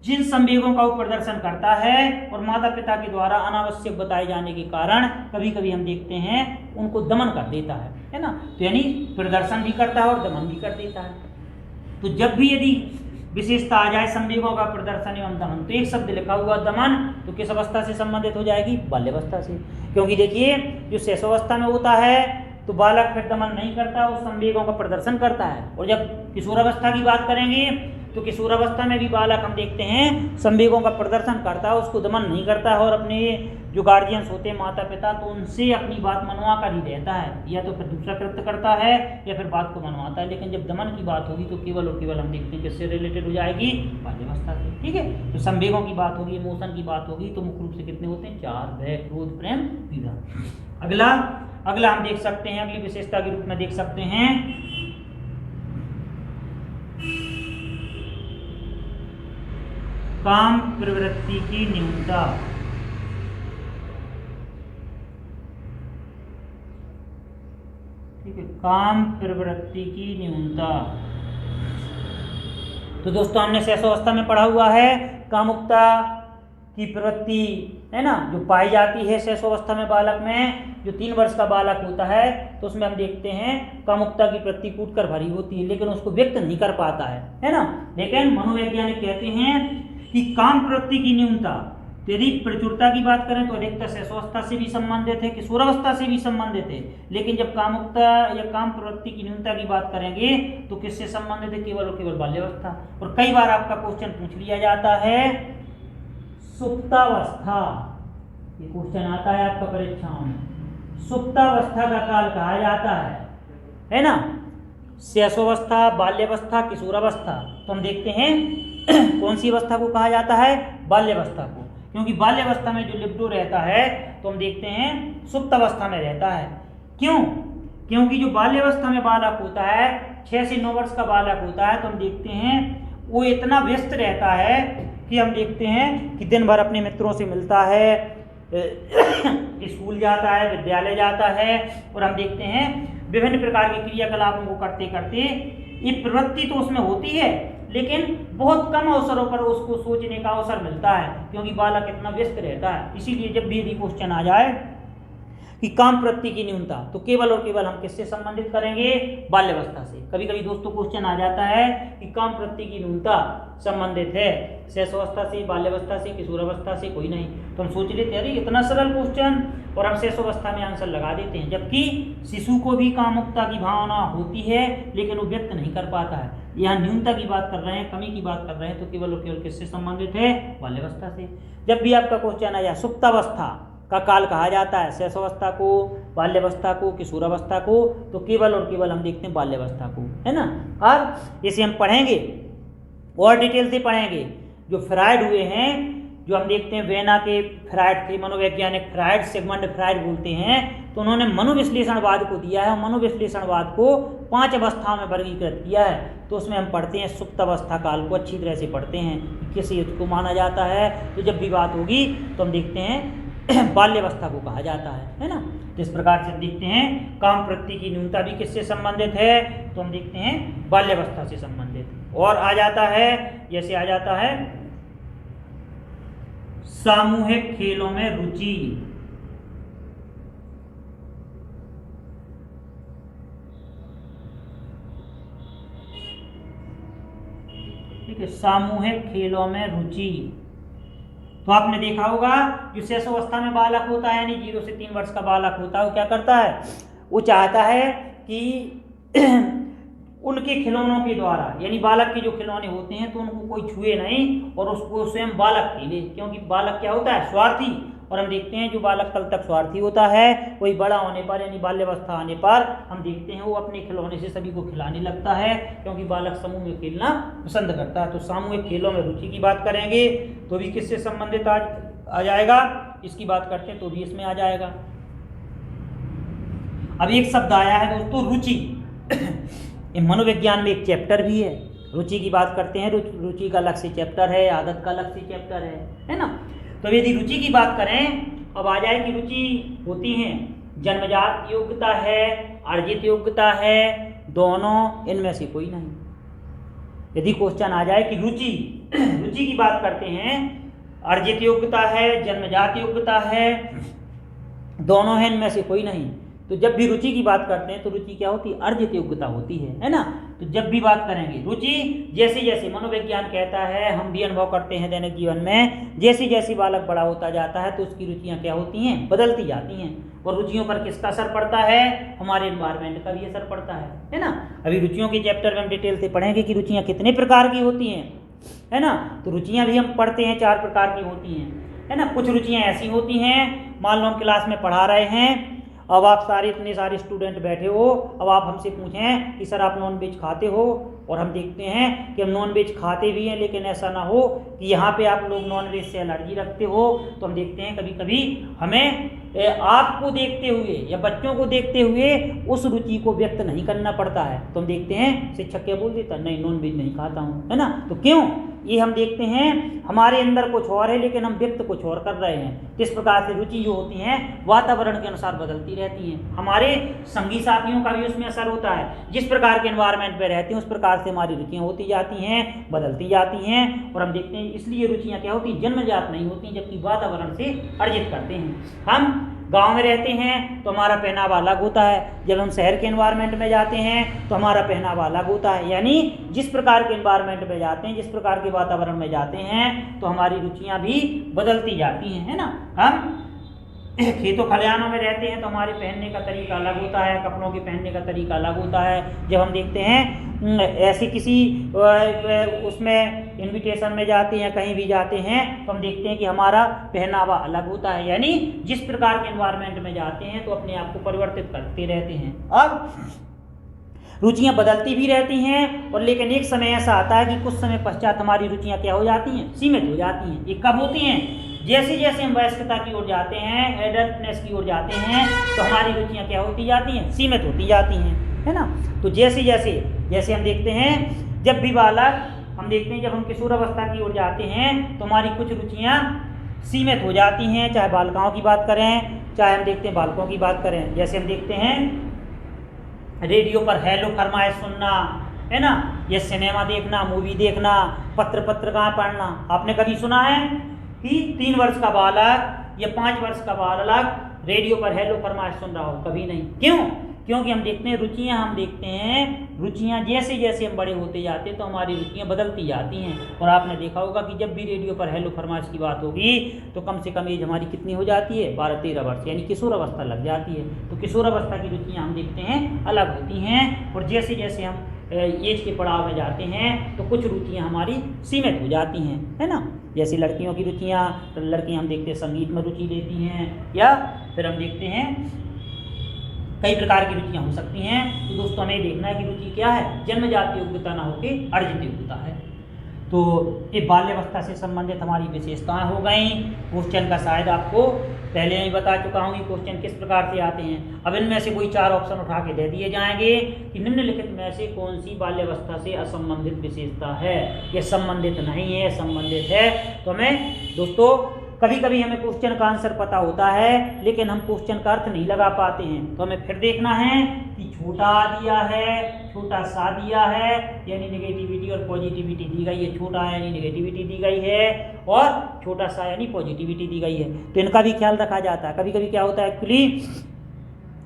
जिन संवेगों का वो प्रदर्शन करता है और माता पिता के द्वारा अनावश्यक बताए जाने के कारण कभी कभी हम देखते हैं उनको दमन कर देता है ना। तो यानी प्रदर्शन भी करता है और दमन भी कर देता है। तो जब भी यदि विशेषता आ जाए संवेगों का प्रदर्शन एवं दमन, तो एक शब्द लिखा हुआ दमन, तो किस अवस्था से संबंधित हो जाएगी? बाल्यावस्था से। क्योंकि देखिए जो शैशवावस्था में होता है तो बालक फिर दमन नहीं करता, वो संवेगों का प्रदर्शन करता है। और जब किशोरावस्था की बात करेंगे तो किशोरावस्था में भी बालक हम देखते हैं संवेगों का प्रदर्शन करता है, उसको दमन नहीं करता है, और अपने जो गार्जियंस होते हैं माता पिता, तो उनसे अपनी बात मनवा कर ही रहता है, या तो फिर दूसरा कृत्य करता है या फिर बात को मनवाता है। लेकिन जब दमन की बात होगी तो केवल और केवल हम देखते हैं किससे रिलेटेड हो जाएगी? बाल्यावस्था से। ठीक है, तो संवेगों की बात होगी, इमोशन की बात होगी, तो मुख्य रूप से कितने होते हैं? 4: भय, क्रोध, प्रेम, पीड़ा। अगला हम देख सकते हैं, अगली विशेषता के रूप में देख सकते हैं काम प्रवृत्ति की न्यूनता। ठीक है, काम प्रवृत्ति की न्यूनता। तो दोस्तों हमने शैशवावस्था में पढ़ा हुआ है कामुकता की प्रवृत्ति, है ना, जो पाई जाती है शैशवावस्था में बालक में। जो 3 वर्ष का बालक होता है तो उसमें हम देखते हैं कामुकता की प्रवृत्ति कूट कर भरी होती है, लेकिन उसको व्यक्त नहीं कर पाता है ना। लेकिन मनोवैज्ञानिक कहते हैं कि काम प्रवृत्ति की न्यूनता, तो यदि प्रचुरता की बात करें तो अधिकतर शैशवावस्था से भी संबंधित है, किशोरावस्था से भी संबंधित है। लेकिन जब कामुकता या काम प्रवृत्ति की न्यूनता की बात करेंगे तो किससे संबंधित है? केवल और केवल बाल्यावस्था। और कई बार आपका क्वेश्चन पूछ लिया जाता है सुप्तावस्था, ये क्वेश्चन आता है आपका परीक्षाओं में, सुप्तावस्था का काल कहा जाता है ना? शैशवावस्था, बाल्यावस्था, किशोरावस्था। तो हम देखते हैं कौन सी अवस्था को कहा जाता है? बाल्यावस्था को, क्योंकि बाल्यावस्था में जो लिबिडो रहता है तो हम देखते हैं सुप्तावस्था में रहता है। क्यों? क्योंकि जो बाल्यावस्था में बालक होता है, 6 से 9 वर्ष का बालक होता है, तो हम देखते हैं वो इतना व्यस्त रहता है कि हम देखते हैं कि दिन भर अपने मित्रों से मिलता है, स्कूल जाता है, विद्यालय जाता है, और हम देखते हैं विभिन्न प्रकार के क्रियाकलापों को करते करते ये प्रवृत्ति तो उसमें होती है, लेकिन बहुत कम अवसरों पर उसको सोचने का अवसर मिलता है, क्योंकि बालक इतना व्यस्त रहता है। इसीलिए जब भी यदि क्वेश्चन आ जाए कि काम प्रवृत्ति की न्यूनता, तो केवल और केवल हम किससे संबंधित करेंगे? बाल्यावस्था से। कभी कभी दोस्तों क्वेश्चन आ जाता है कि काम प्रवृत्ति की न्यूनता संबंधित है शैशवावस्था से, बाल्यावस्था से, किशोरावस्था से, कोई नहीं। तो हम सोच लेते हैं अरे इतना सरल क्वेश्चन, और हम शैशवावस्था में आंसर लगा देते हैं, जबकि शिशु को भी कामुकता की भावना होती है लेकिन वो व्यक्त नहीं कर पाता है। यहाँ न्यूनता की बात कर रहे हैं, कमी की बात कर रहे हैं, तो केवल और केवल किससे संबंधित है? बाल्यावस्था से। जब भी आपका क्वेश्चन आ जाए सुप्तावस्था का काल कहा जाता है शैशवावस्था को, बाल्यावस्था को, किशोरावस्था को, तो केवल और केवल हम देखते हैं बाल्यावस्था को, है ना? अब इसे हम पढ़ेंगे और डिटेल से पढ़ेंगे। जो फ्रायड हुए हैं, जो हम देखते हैं वेना के फ्रायड थे, मनोवैज्ञानिक फ्रायड, सिगमंड फ्रायड बोलते हैं, तो उन्होंने मनोविश्लेषणवाद को दिया है और मनोविश्लेषणवाद को 5 अवस्थाओं में वर्गीकृत किया है। तो उसमें हम पढ़ते हैं सुप्तावस्था काल को, अच्छी तरह से पढ़ते हैं कि किस युग को माना जाता है। तो जब भी बात होगी तो हम देखते हैं बाल्यावस्था को कहा जाता है ना? जिस प्रकार से हम देखते हैं काम प्रवृत्ति की न्यूनता भी किससे संबंधित है? तो हम देखते हैं बाल्यावस्था से संबंधित। और आ जाता है, जैसे आ जाता है सामूहिक खेलों में रुचि। ठीक है, सामूहिक खेलों में रुचि। तो आपने देखा होगा जो शैशवावस्था में बालक होता है, यानी 0 से 3 वर्ष का बालक होता है, वो क्या करता है? वो चाहता है कि उनके खिलौनों के द्वारा, यानी बालक के जो खिलौने होते हैं तो उनको कोई छुए नहीं और उसको स्वयं बालक खेले, क्योंकि बालक क्या होता है? स्वार्थी। और हम देखते हैं जो बालक कल तक स्वार्थी होता है वही बड़ा होने पर, यानी बाल्यावस्था आने पर, हम देखते हैं वो अपने खिलौने से सभी को खिलाने लगता है, क्योंकि बालक समूह में खेलना पसंद करता है। तो सामूहिक खेलों में रुचि की बात करेंगे तो भी किससे संबंधित आ जाएगा? इसकी बात करते हैं तो भी इसमें आ जाएगा। अब एक शब्द आया है दोस्तों, रुचि। मनोविज्ञान में एक चैप्टर भी है, रुचि की बात करते हैं। रुचि का अलग से चैप्टर है, आदत का अलग से चैप्टर है ना? तो यदि रुचि की बात करें, अब आ जाए कि रुचि होती हैं जन्मजात योग्यता है, अर्जित योग्यता है, दोनों, इनमें से कोई नहीं। यदि क्वेश्चन आ जाए कि रुचि की बात करते हैं, अर्जित योग्यता है, जन्मजात योग्यता है, दोनों हैं, इनमें से कोई नहीं, तो जब भी रुचि की बात करते हैं तो रुचि क्या होती है? अर्जित योग्यता होती है ना? तो जब भी बात करेंगे रुचि, जैसे जैसे मनोविज्ञान कहता है, हम भी अनुभव करते हैं दैनिक जीवन में, जैसे जैसे बालक बड़ा होता जाता है तो उसकी रुचियां क्या होती हैं? बदलती जाती हैं। और रुचियों पर किसका असर पड़ता है? हमारे एनवायरनमेंट का भी असर पड़ता है ना? अभी रुचियों के चैप्टर में हम डिटेल से पढ़ेंगे कि रुचियां कितने प्रकार की होती हैं, है ना? तो रुचियां भी हम पढ़ते हैं 4 प्रकार की होती हैं, है ना? कुछ रुचियां ऐसी होती हैं, मान लो हम क्लास में पढ़ा रहे हैं, अब आप इतने सारे स्टूडेंट बैठे हो, अब आप हमसे पूछें कि सर आप नॉन वेज खाते हो, और हम देखते हैं कि हम नॉन वेज खाते भी हैं, लेकिन ऐसा ना हो कि यहाँ पे आप लोग नॉन वेज से एलर्जी रखते हो, तो हम देखते हैं कभी कभी हमें आपको देखते हुए या बच्चों को देखते हुए उस रुचि को व्यक्त नहीं करना पड़ता है। तो हम देखते हैं शिक्षक क्या बोल देता, नहीं नॉन वेज नहीं खाता हूँ, है ना? तो क्यों? ये हम देखते हैं हमारे अंदर कुछ और है लेकिन हम व्यक्त कुछ और कर रहे हैं। इस प्रकार से रुचि जो होती हैं वातावरण के अनुसार बदलती रहती हैं, हमारे संगी साथियों का भी उसमें असर होता है, जिस प्रकार के एनवायरनमेंट में रहते हैं उस प्रकार से हमारी रुचियाँ होती जाती हैं, बदलती जाती हैं। और हम देखते हैं इसलिए रुचियाँ क्या होती हैं? जन्मजात नहीं होती, जबकि वातावरण से अर्जित करते हैं। हम गांव में रहते हैं तो हमारा पहनावा अलग होता है, जब हम शहर के एनवायरनमेंट में जाते हैं तो हमारा पहनावा अलग होता है। यानी जिस प्रकार के एनवायरनमेंट में जाते हैं, जिस प्रकार के वातावरण में जाते हैं तो हमारी रुचियां भी बदलती जाती हैं, है ना। हम खेतों खलिहानों में रहते हैं तो हमारे पहनने का तरीका अलग होता है, कपड़ों के पहनने का तरीका अलग होता है। जब हम देखते हैं ऐसे किसी उसमें इनविटेशन में जाते हैं, कहीं भी जाते हैं तो हम देखते हैं कि हमारा पहनावा अलग होता है। यानी जिस प्रकार के एनवायरनमेंट में जाते हैं तो अपने आप को परिवर्तित करते रहते हैं। अब रुचियां बदलती भी रहती हैं, और लेकिन एक समय ऐसा आता है कि कुछ समय पश्चात हमारी रुचियां क्या हो जाती हैं, सीमित हो जाती हैं। ये कब होती हैं, जैसे जैसे हम वयस्कता की ओर जाते हैं, एडल्टनेस की ओर जाते हैं तो हमारी रुचियां क्या होती जाती हैं, सीमित होती जाती हैं, है ना। तो जैसे जैसे जैसे हम देखते हैं जब भी बालक, हम देखते हैं जब हम किशोरावस्था की ओर जाते हैं तो हमारी कुछ रुचियां सीमित हो जाती हैं, चाहे बालिकाओं की बात करें, चाहे हम देखते हैं बालकों की बात करें। जैसे हम देखते हैं रेडियो पर हेलो फरमाइश सुनना, है ना, या सिनेमा देखना, मूवी देखना, पत्रिकाएं पढ़ना। आपने कभी सुना है कि 3 वर्ष का बालक या 5 वर्ष का बालक रेडियो पर हेलो फरमाइश सुन रहा हो? कभी नहीं। क्यों? क्योंकि हम देखते हैं रुचियां, हम देखते हैं रुचियां जैसे जैसे हम बड़े होते जाते हैं तो हमारी रुचियां बदलती जाती हैं। और आपने देखा होगा कि जब भी रेडियो पर हेलो फरमाइश की बात होगी तो कम से कम एज हमारी कितनी हो जाती है, 12-13 वर्ष, यानी किशोरावस्था लग जाती है। तो किशोरावस्था की रुचियां हम देखते हैं अलग होती हैं, और जैसे जैसे हम एज के पड़ाव में जाते हैं तो कुछ रुचियां हमारी सीमित हो जाती हैं, है ना। जैसे लड़कियों की रुचियां, तो लड़कियां हम देखते हैं संगीत में रुचि लेती हैं, या फिर हम देखते हैं कई प्रकार की रुचियां हो सकती हैं। तो दोस्तों हमें देखना है कि रुचि क्या है, जन्मजात योग्यता ना होकर अर्जित योग्यता है। तो ये बाल्यावस्था से संबंधित हमारी विशेषताएं हो गई। क्वेश्चन का शायद आपको पहले ही बता चुका हूँ कि क्वेश्चन किस प्रकार से आते हैं। अब इनमें से कोई 4 ऑप्शन उठा के दे दिए जाएंगे कि निम्नलिखित में से कौन सी बाल्यावस्था से असंबंधित विशेषता है। ये संबंधित नहीं है, संबंधित है। तो हमें दोस्तों कभी कभी हमें क्वेश्चन का आंसर पता होता है लेकिन हम क्वेश्चन का अर्थ नहीं लगा पाते हैं, तो हमें फिर देखना है कि छोटा दिया है, छोटा सा दिया है, यानी नेगेटिविटी और पॉजिटिविटी दी गई है। छोटा यानी नेगेटिविटी दी गई है और छोटा सा यानी पॉजिटिविटी दी गई है। तो इनका भी ख्याल रखा जाता है। कभी कभी क्या होता है, एक्चुअली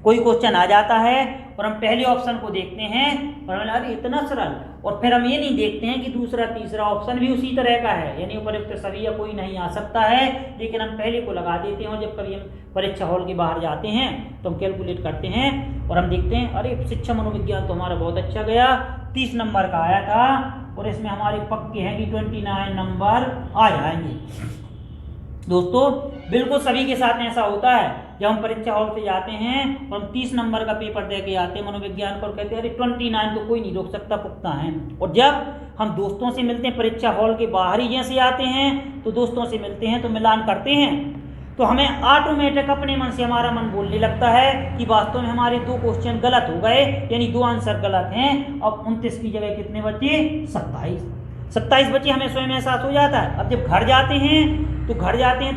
कोई क्वेश्चन आ जाता है और हम पहले ऑप्शन को देखते हैं और हमें अरे इतना सरल, और फिर हम ये नहीं देखते हैं कि दूसरा तीसरा ऑप्शन भी उसी तरह का है, यानी उपयुक्त सभी या कोई नहीं आ सकता है, लेकिन हम पहले को लगा देते हैं। और जब कभी हम परीक्षा हॉल के बाहर जाते हैं तो हम कैलकुलेट करते हैं और हम देखते हैं अरे शिक्षा मनोविज्ञान तो हमारा बहुत अच्छा गया, 30 नंबर का आया था, और इसमें हमारे पक्के हैं कि 29 नंबर आ जाएंगे। दोस्तों बिल्कुल सभी के साथ ऐसा होता है। जब हम परीक्षा हॉल से जाते हैं और हम 30 नंबर का पेपर दे के आते हैं मनोविज्ञान को और कहते हैं अरे 29 तो कोई नहीं रोक सकता, पुख्ता है। और जब हम दोस्तों से मिलते हैं परीक्षा हॉल के बाहर ही जैसे आते हैं तो दोस्तों से मिलते हैं तो मिलान करते हैं तो हमें ऑटोमेटिक अपने मन से हमारा मन बोलने लगता है कि वास्तव में हमारे 2 क्वेश्चन गलत हो गए, यानी 2 आंसर गलत हैं। अब 29 की जगह कितने बचे, 27 बचे। हमें स्वयं एहसास हो जाता है। अब जब घर जाते हैं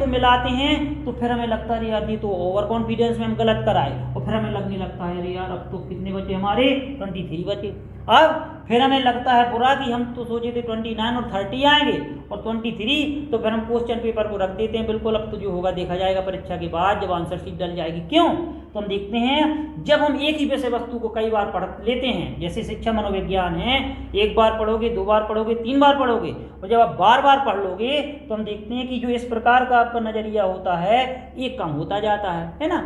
तो मिलाते हैं तो फिर हमें लगता है यार ये तो ओवर कॉन्फिडेंस में हम गलत कराए, और फिर हमें लगने लगता है अरे यार अब तो कितने बचे हमारे, 23 बचे। अब फिर हमें लगता है बुरा कि हम तो सोचे थे 29 और 30 आएंगे और 23, तो फिर हम क्वेश्चन पेपर को रख देते हैं। बिल्कुल अब तो जो होगा देखा जाएगा परीक्षा के बाद जब आंसर शीट डल जाएगी। क्यों? तो हम देखते हैं जब हम एक ही विषय वस्तु को कई बार पढ़ लेते हैं, जैसे शिक्षा मनोविज्ञान है, 1 बार पढ़ोगे, 2 बार पढ़ोगे, 3 बार पढ़ोगे, और जब आप बार बार पढ़ लोगे तो हम देखते हैं कि जो इस प्रकार का आपका नजरिया होता है ये कम होता जाता है ना।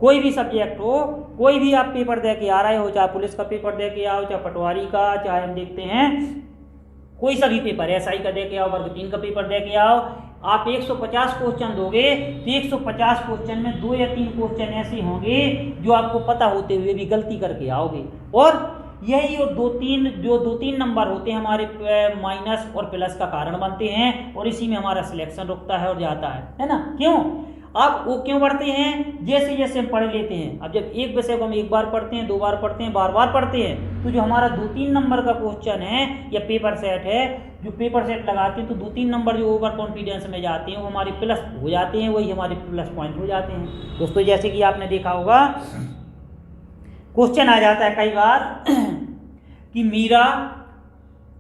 कोई भी सब्जेक्ट हो, कोई भी आप पेपर दे के आ रहे हो, चाहे पुलिस का पेपर दे के आओ, चाहे पटवारी का, चाहे हम देखते हैं कोई सा भी पेपर एसआई का दे के आओ, वर्ग 3 का पेपर दे के आओ, आप 150 क्वेश्चन दोगे तो 150 क्वेश्चन में 2 या 3 क्वेश्चन ऐसे होंगे जो आपको पता होते हुए भी गलती करके आओगे। और यही जो 2-3 नंबर होते हैं हमारे माइनस और प्लस का कारण बनते हैं, और इसी में हमारा सिलेक्शन रुकता है और जाता है ना। क्यों? अब वो क्यों बढ़ते हैं? जैसे जैसे हम पढ़ लेते हैं। अब जब एक विषय को हम 1 बार पढ़ते हैं, 2 बार पढ़ते हैं, बार बार पढ़ते हैं, तो जो हमारा 2-3 नंबर का क्वेश्चन है या पेपर सेट है, जो पेपर सेट लगाते हैं तो 2-3 नंबर जो ओवर कॉन्फिडेंस में जाते हैं वो हमारे प्लस हो जाते हैं, वही हमारे प्लस पॉइंट हो जाते हैं। दोस्तों जैसे कि आपने देखा होगा क्वेश्चन आ जाता है कई बार कि मीरा,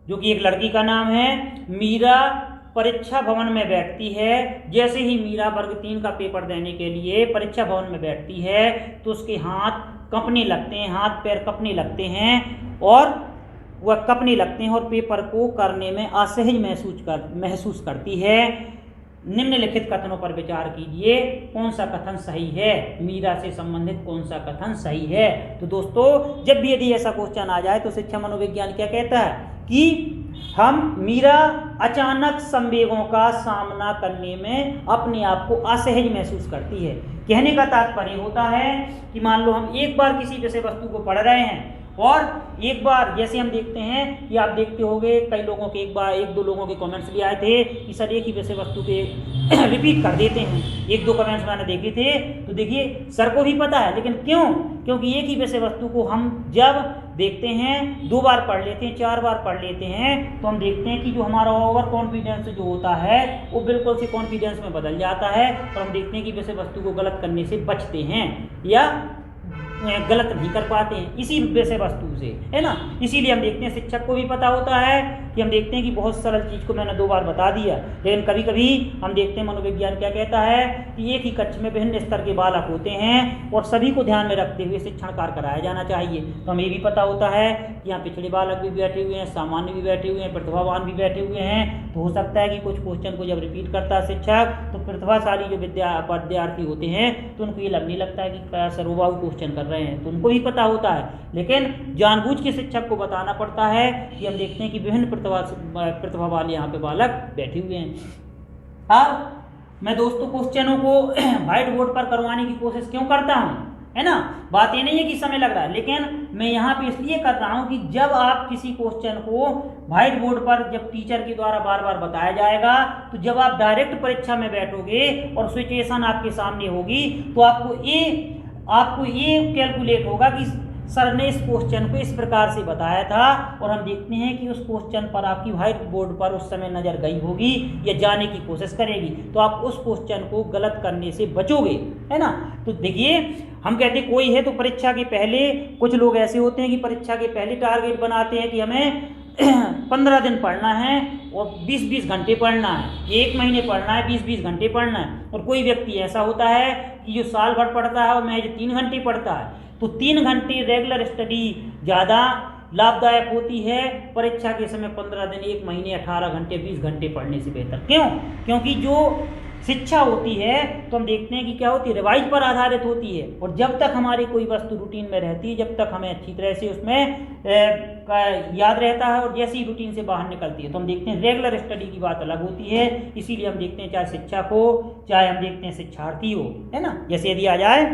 जो कि एक लड़की का नाम है, मीरा परीक्षा भवन में बैठती है, जैसे ही मीरा वर्ग 3 का पेपर देने के लिए परीक्षा भवन में बैठती है तो उसके हाथ कंपने लगते हैं, हाथ पैर कंपने लगते हैं और वह कंपने लगते हैं और पेपर को करने में असहज महसूस करती है। निम्नलिखित कथनों पर विचार कीजिए, कौन सा कथन सही है, मीरा से संबंधित कौन सा कथन सही है। तो दोस्तों जब भी यदि ऐसा क्वेश्चन आ जाए तो शिक्षा मनोविज्ञान क्या कहता है कि हम मीरा अचानक संवेगों का सामना करने में अपने आप को असहज महसूस करती है। कहने का तात्पर्य होता है कि मान लो हम एक बार किसी विषय वस्तु को पढ़ रहे हैं और एक बार जैसे हम देखते हैं कि आप देखते होंगे कई लोगों के एक दो लोगों के कमेंट्स भी आए थे कि सर एक ही विषय वस्तु के रिपीट कर देते हैं। एक दो कमेंट्स मैंने देखे थे, तो देखिए सर को भी पता है, लेकिन क्यों? क्योंकि एक ही विषय वस्तु को हम जब देखते हैं 2 बार पढ़ लेते हैं, 4 बार पढ़ लेते हैं, तो हम देखते हैं कि जो हमारा ओवर कॉन्फिडेंस जो होता है वो बिल्कुल से कॉन्फिडेंस में बदल जाता है और हम देखते हैं कि विषय वस्तु को गलत करने से बचते हैं या गलत नहीं कर पाते हैं इसी विषय वस्तु से, है ना। इसीलिए हम देखते हैं शिक्षक को भी पता होता है कि हम देखते हैं कि बहुत सरल चीज़ को मैंने 2 बार बता दिया, लेकिन कभी कभी हम देखते हैं मनोविज्ञान क्या कहता है कि एक ही कक्ष में विभिन्न स्तर के बालक होते हैं और सभी को ध्यान में रखते हुए शिक्षण कार्य कराया जाना चाहिए। तो हमें भी पता होता है कि यहाँ पिछड़े बालक भी बैठे हुए हैं, सामान्य भी बैठे हुए हैं, प्रतिभावान भी बैठे हुए हैं। तो हो सकता है कि कुछ क्वेश्चन को जब रिपीट करता है शिक्षक तो प्रतिभाशाली जो विद्यार्थी होते हैं तो उनको ये लगने लगता है कि सर्वबाहु क्वेश्चन कर रहे हैं, तो उनको भी पता होता है, लेकिन जानबूझ के शिक्षक को बताना पड़ता है कि हम देखते हैं कि विभिन्न प्रतिभा वाले यहाँ पे बालक बैठे हुए हैं। अब मैं दोस्तों क्वेश्चनों को व्हाइट बोर्ड पर करवाने की कोशिश क्यों करता हूँ, है ना। बात ये नहीं है कि समय लग रहा है, लेकिन मैं यहाँ पे इसलिए कर रहा हूँ कि जब आप किसी क्वेश्चन को व्हाइट बोर्ड पर जब टीचर के द्वारा बार बार बताया जाएगा तो जब आप डायरेक्ट परीक्षा में बैठोगे और सिचुएशन आपके सामने होगी तो आपको ये कैलकुलेट होगा कि सर ने इस क्वेश्चन को इस प्रकार से बताया था और हम देखते हैं कि उस क्वेश्चन पर आपकी व्हाइट बोर्ड पर उस समय नज़र गई होगी या जाने की कोशिश करेगी, तो आप उस क्वेश्चन को गलत करने से बचोगे, है ना। तो देखिए हम कहते हैं कोई है तो परीक्षा के पहले कुछ लोग ऐसे होते हैं कि परीक्षा के पहले टारगेट बनाते हैं कि हमें 15 दिन पढ़ना है और 20-20 घंटे पढ़ना है, 1 महीने पढ़ना है, 20-20 घंटे पढ़ना है। और कोई व्यक्ति ऐसा होता है कि जो साल भर पढ़ता है और महज 3 घंटे पढ़ता है। तो 3 घंटे रेगुलर स्टडी ज़्यादा लाभदायक होती है परीक्षा के समय 15 दिन, 1 महीने, 18 घंटे, 20 घंटे पढ़ने से बेहतर। क्यों? क्योंकि जो शिक्षा होती है तो हम देखते हैं कि क्या होती है, रिवाइज पर आधारित होती है और जब तक हमारी कोई वस्तु रूटीन में रहती है, जब तक हमें अच्छी तरह से उसमें याद रहता है और जैसी रूटीन से बाहर निकलती है तो हम देखते हैं रेगुलर स्टडी की बात अलग होती है। इसीलिए हम देखते हैं चाहे शिक्षक हो चाहे हम देखते हैं शिक्षार्थी हो, है ना। जैसे यदि आ जाए,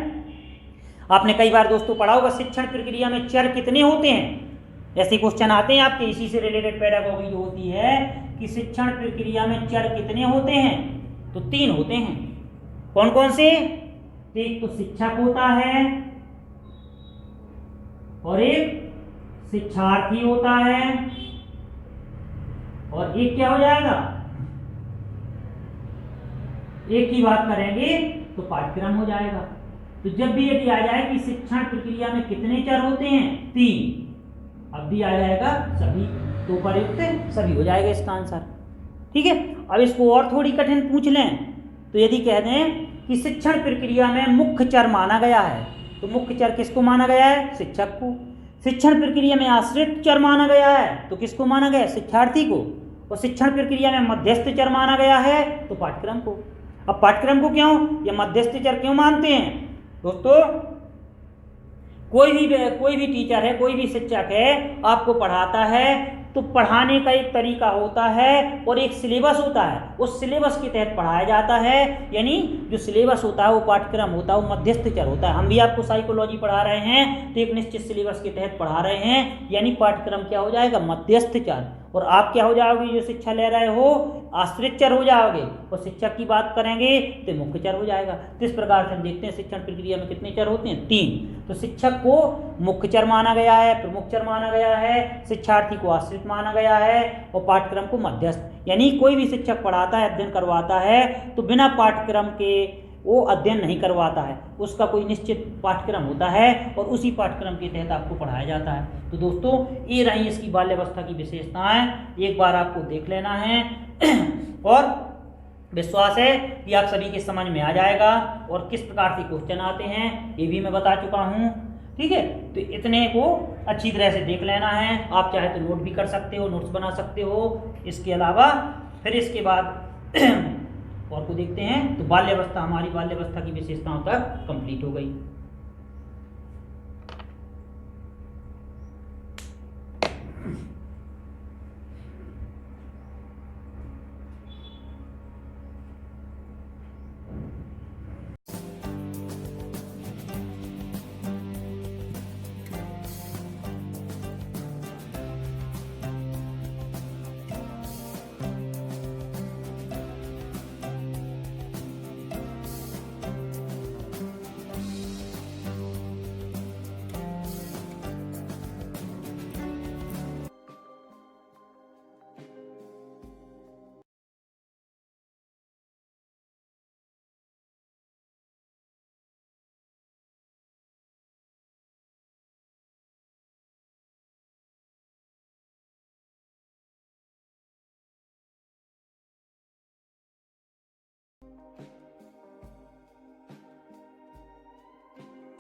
आपने कई बार दोस्तों पढ़ा होगा शिक्षण प्रक्रिया में चर कितने होते हैं, ऐसे क्वेश्चन आते हैं आपके। इसी से रिलेटेड पेडागॉजी जो होती है कि शिक्षण प्रक्रिया में चर कितने होते हैं, तो 3 होते हैं। कौन कौन से? एक तो शिक्षक होता है और एक शिक्षार्थी होता है और एक क्या हो जाएगा, एक की बात करेंगे तो पाठ्यक्रम हो जाएगा। तो जब भी यदि आ जाए कि शिक्षण प्रक्रिया में कितने चर होते हैं, 3, अब भी आ जाएगा सभी, तो प्रयुक्त सभी हो जाएगा इसका आंसर। ठीक है। अब इसको और थोड़ी कठिन पूछ लें तो यदि कह दें कि शिक्षण प्रक्रिया में मुख्य चर माना गया है, तो मुख्य चर किसको माना गया है, शिक्षक को। शिक्षण प्रक्रिया में आश्रित चर माना गया है तो किसको माना गया है, शिक्षार्थी को। और शिक्षण प्रक्रिया में मध्यस्थ चर माना गया है तो पाठ्यक्रम को। अब पाठ्यक्रम को क्यों या मध्यस्थ चर क्यों मानते हैं दोस्तों? कोई भी टीचर है, कोई भी शिक्षक है, आपको पढ़ाता है तो पढ़ाने का एक तरीका होता है और एक सिलेबस होता है, उस सिलेबस के तहत पढ़ाया जाता है। यानी जो सिलेबस होता है वो पाठ्यक्रम होता है, वो मध्यस्थ चर होता है। हम भी आपको साइकोलॉजी पढ़ा रहे हैं तो एक निश्चित सिलेबस के तहत पढ़ा रहे हैं, यानी पाठ्यक्रम क्या हो जाएगा, मध्यस्थ चर। और आप क्या हो जाओगे, जो शिक्षा ले रहे हो आश्रित चर हो जाओगे और शिक्षक की बात करेंगे तो मुख्य चर हो जाएगा। तो इस प्रकार से हम देखते हैं शिक्षण प्रक्रिया में कितने चर होते हैं, 3। तो शिक्षक को मुख्य चर माना गया है, प्रमुख चर माना गया है, शिक्षार्थी को आश्रित माना गया है और पाठ्यक्रम को मध्यस्थ। यानी कोई भी शिक्षक पढ़ाता है, अध्ययन करवाता है तो बिना पाठ्यक्रम के वो अध्ययन नहीं करवाता है, उसका कोई निश्चित पाठ्यक्रम होता है और उसी पाठ्यक्रम के तहत आपको पढ़ाया जाता है। तो दोस्तों ये रही इसकी बाल्यावस्था की विशेषताएं, एक बार आपको देख लेना है। और विश्वास है कि आप सभी के समझ में आ जाएगा और किस प्रकार से क्वेश्चन आते हैं ये भी मैं बता चुका हूँ। ठीक है, तो इतने को अच्छी तरह से देख लेना है। आप चाहे तो नोट भी कर सकते हो, नोट्स बना सकते हो। इसके अलावा फिर इसके बाद और को देखते हैं। तो बाल्यावस्था, हमारी बाल्यावस्था की विशेषताओं तक कंप्लीट हो गई।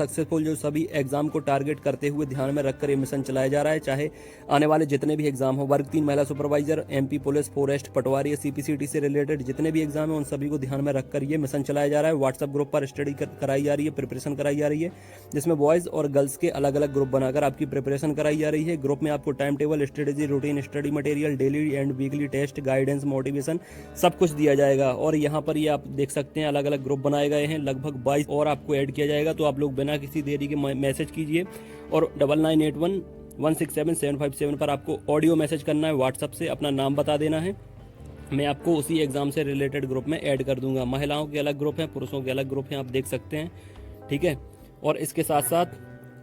सक्सेसफुल जो सभी एग्जाम को टारगेट करते हुए ध्यान में रखकर ये मिशन चलाया जा रहा है। चाहे आने वाले जितने भी एग्जाम हो, वर्ग 3 महिला सुपरवाइजर, एमपी पुलिस, फॉरेस्ट, पटवारी, सीपीसीटी से रिलेटेड जितने भी एग्जाम है उन सभी को ध्यान में रखकर ये मिशन चलाया जा रहा है। व्हाट्सएप ग्रुप पर स्टडी कराई जा रही है, प्रिपरेशन कराई जा रही है, जिसमें बॉयज़ और गर्ल्स के अलग अलग ग्रुप बनाकर आपकी प्रिपरेशन कराई जा रही है। ग्रुप में आपको time table, strategy, routine, study material, daily and weekly test, guidance, motivation सब कुछ दिया जाएगा। और यहाँ पर ये आप देख सकते हैं अलग अलग ग्रुप बनाए गए हैं, लगभग 22 और आपको ऐड किया जाएगा। तो आप लोग बिना किसी देरी के मैसेज कीजिए और 9981167757 पर आपको ऑडियो मैसेज करना है। व्हाट्सएप से अपना नाम बता देना है, मैं आपको उसी एग्जाम से रिलेटेड ग्रुप में ऐड कर दूंगा। महिलाओं के अलग ग्रुप हैं, पुरुषों के अलग ग्रुप हैं, आप देख सकते हैं। ठीक है, और इसके साथ साथ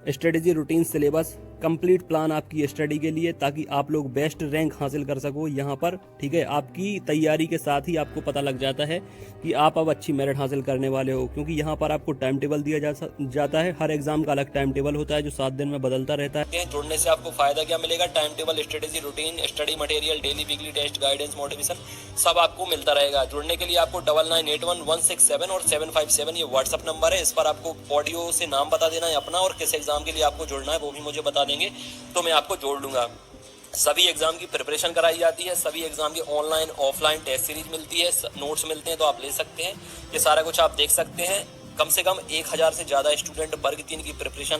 strategy, routine, syllabus, complete plan आपकी स्टडी के लिए, ताकि आप लोग बेस्ट रैंक हासिल कर सको यहाँ पर। ठीक है, आपकी तैयारी के साथ ही आपको पता लग जाता है कि आप अब अच्छी मेरिट हासिल करने वाले हो, क्योंकि यहाँ पर आपको टाइम टेबल दिया जाता है। हर एग्जाम का अलग टाइम टेबल होता है जो 7 दिन में बदलता रहता है। जुड़ने से आपको फायदा क्या मिलेगा? Time table, strategy, routine, study material, daily weekly test, guidance, motivation सब आपको मिलता रहेगा। जुड़ने के लिए आपको 99811677 और 757 ये व्हाट्सअप नंबर है। इस पर आपको ऑडियो से नाम बता देना है अपना और किस एग्जाम के लिए आपको जुड़ना है वो भी मुझे बता देंगे, तो मैं आपको जोड़ लूंगा। सभी एग्जाम की प्रिपरेशन कराई जाती है, सभी एग्जाम की ऑनलाइन ऑफलाइन टेस्ट सीरीज मिलती है, नोट्स मिलते हैं तो आप ले सकते हैं। ये सारा कुछ आप देख सकते हैं। कम से कम 1000 से ज़्यादा स्टूडेंट वर्ग 3 की प्रिपरेशन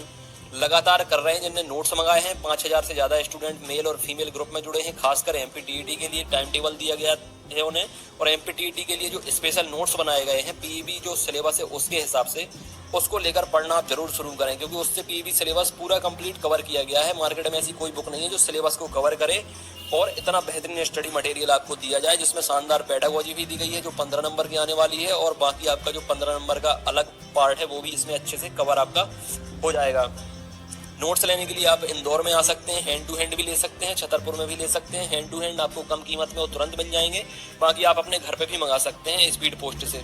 लगातार कर रहे हैं, जिनने नोट्स मंगाए हैं। 5000 से ज़्यादा स्टूडेंट मेल और फीमेल ग्रुप में जुड़े हैं। खासकर एमपीटीईटी के लिए टाइम टेबल दिया गया है उन्हें, और एमपीटीईटी के लिए जो स्पेशल नोट्स बनाए गए हैं, पीईबी जो सिलेबस है उसके हिसाब से उसको लेकर पढ़ना आप जरूर शुरू करें, क्योंकि उससे पीईबी सिलेबस पूरा कंप्लीट कवर किया गया है। मार्केट में ऐसी कोई बुक नहीं है जो सिलेबस को कवर करे और इतना बेहतरीन स्टडी मटेरियल आपको दिया जाए, जिसमें शानदार पेडागोजी भी दी गई है जो 15 नंबर की आने वाली है, और बाकी आपका जो 15 नंबर का अलग पार्ट है वो भी इसमें अच्छे से कवर आपका हो जाएगा। नोट्स लेने के लिए आप इंदौर में आ सकते हैं, हैंड टू हैंड भी ले सकते हैं, छतरपुर में भी ले सकते हैं। हैंड टू हैंड आपको कम कीमत में वो तुरंत मिल जाएंगे, बाकी आप अपने घर पे भी मंगा सकते हैं स्पीड पोस्ट से।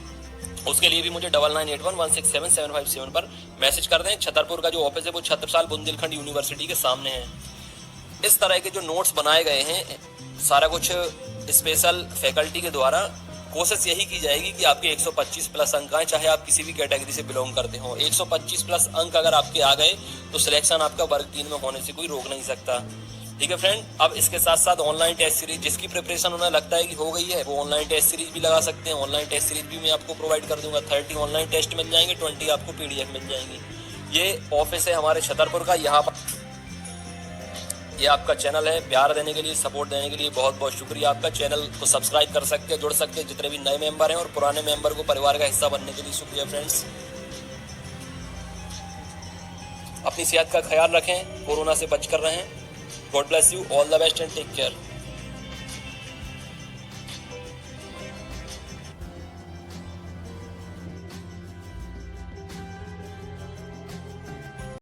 उसके लिए भी मुझे 9981167757 पर मैसेज कर दें। छतरपुर का जो ऑफिस है वो छत्रसाल बुंदेलखंड यूनिवर्सिटी के सामने है। इस तरह के जो नोट्स बनाए गए हैं सारा कुछ स्पेशल फैकल्टी के द्वारा, कोशिश यही की जाएगी कि आपके 125 प्लस अंक आए, चाहे आप किसी भी कैटेगरी से बिलोंग करते हो। 125 प्लस अंक अगर आपके आ गए तो सिलेक्शन आपका वर्ग 3 में होने से कोई रोक नहीं सकता। ठीक है फ्रेंड, अब इसके साथ साथ ऑनलाइन टेस्ट सीरीज, जिसकी प्रिपरेशन उन्हें लगता है कि हो गई है, वो ऑनलाइन टेस्ट सीरीज भी लगा सकते हैं। ऑनलाइन टेस्ट सीरीज भी मैं आपको प्रोवाइड कर दूंगा। 30 ऑनलाइन टेस्ट मिल जाएंगे, 20 आपको पीडीएफ मिल जाएंगी। ये ऑफिस है हमारे छतरपुर का। यहाँ पर ये आपका चैनल है। प्यार देने के लिए, सपोर्ट देने के लिए बहुत बहुत शुक्रिया आपका। चैनल को सब्सक्राइब कर सकते हैं, जुड़ सकते हैं जितने भी नए मेंबर हैं, और पुराने मेंबर को परिवार का हिस्सा बनने के लिए शुक्रिया फ्रेंड्स। अपनी सेहत का ख्याल रखें, कोरोना से बच कर रहें। God bless you, all the best and take care.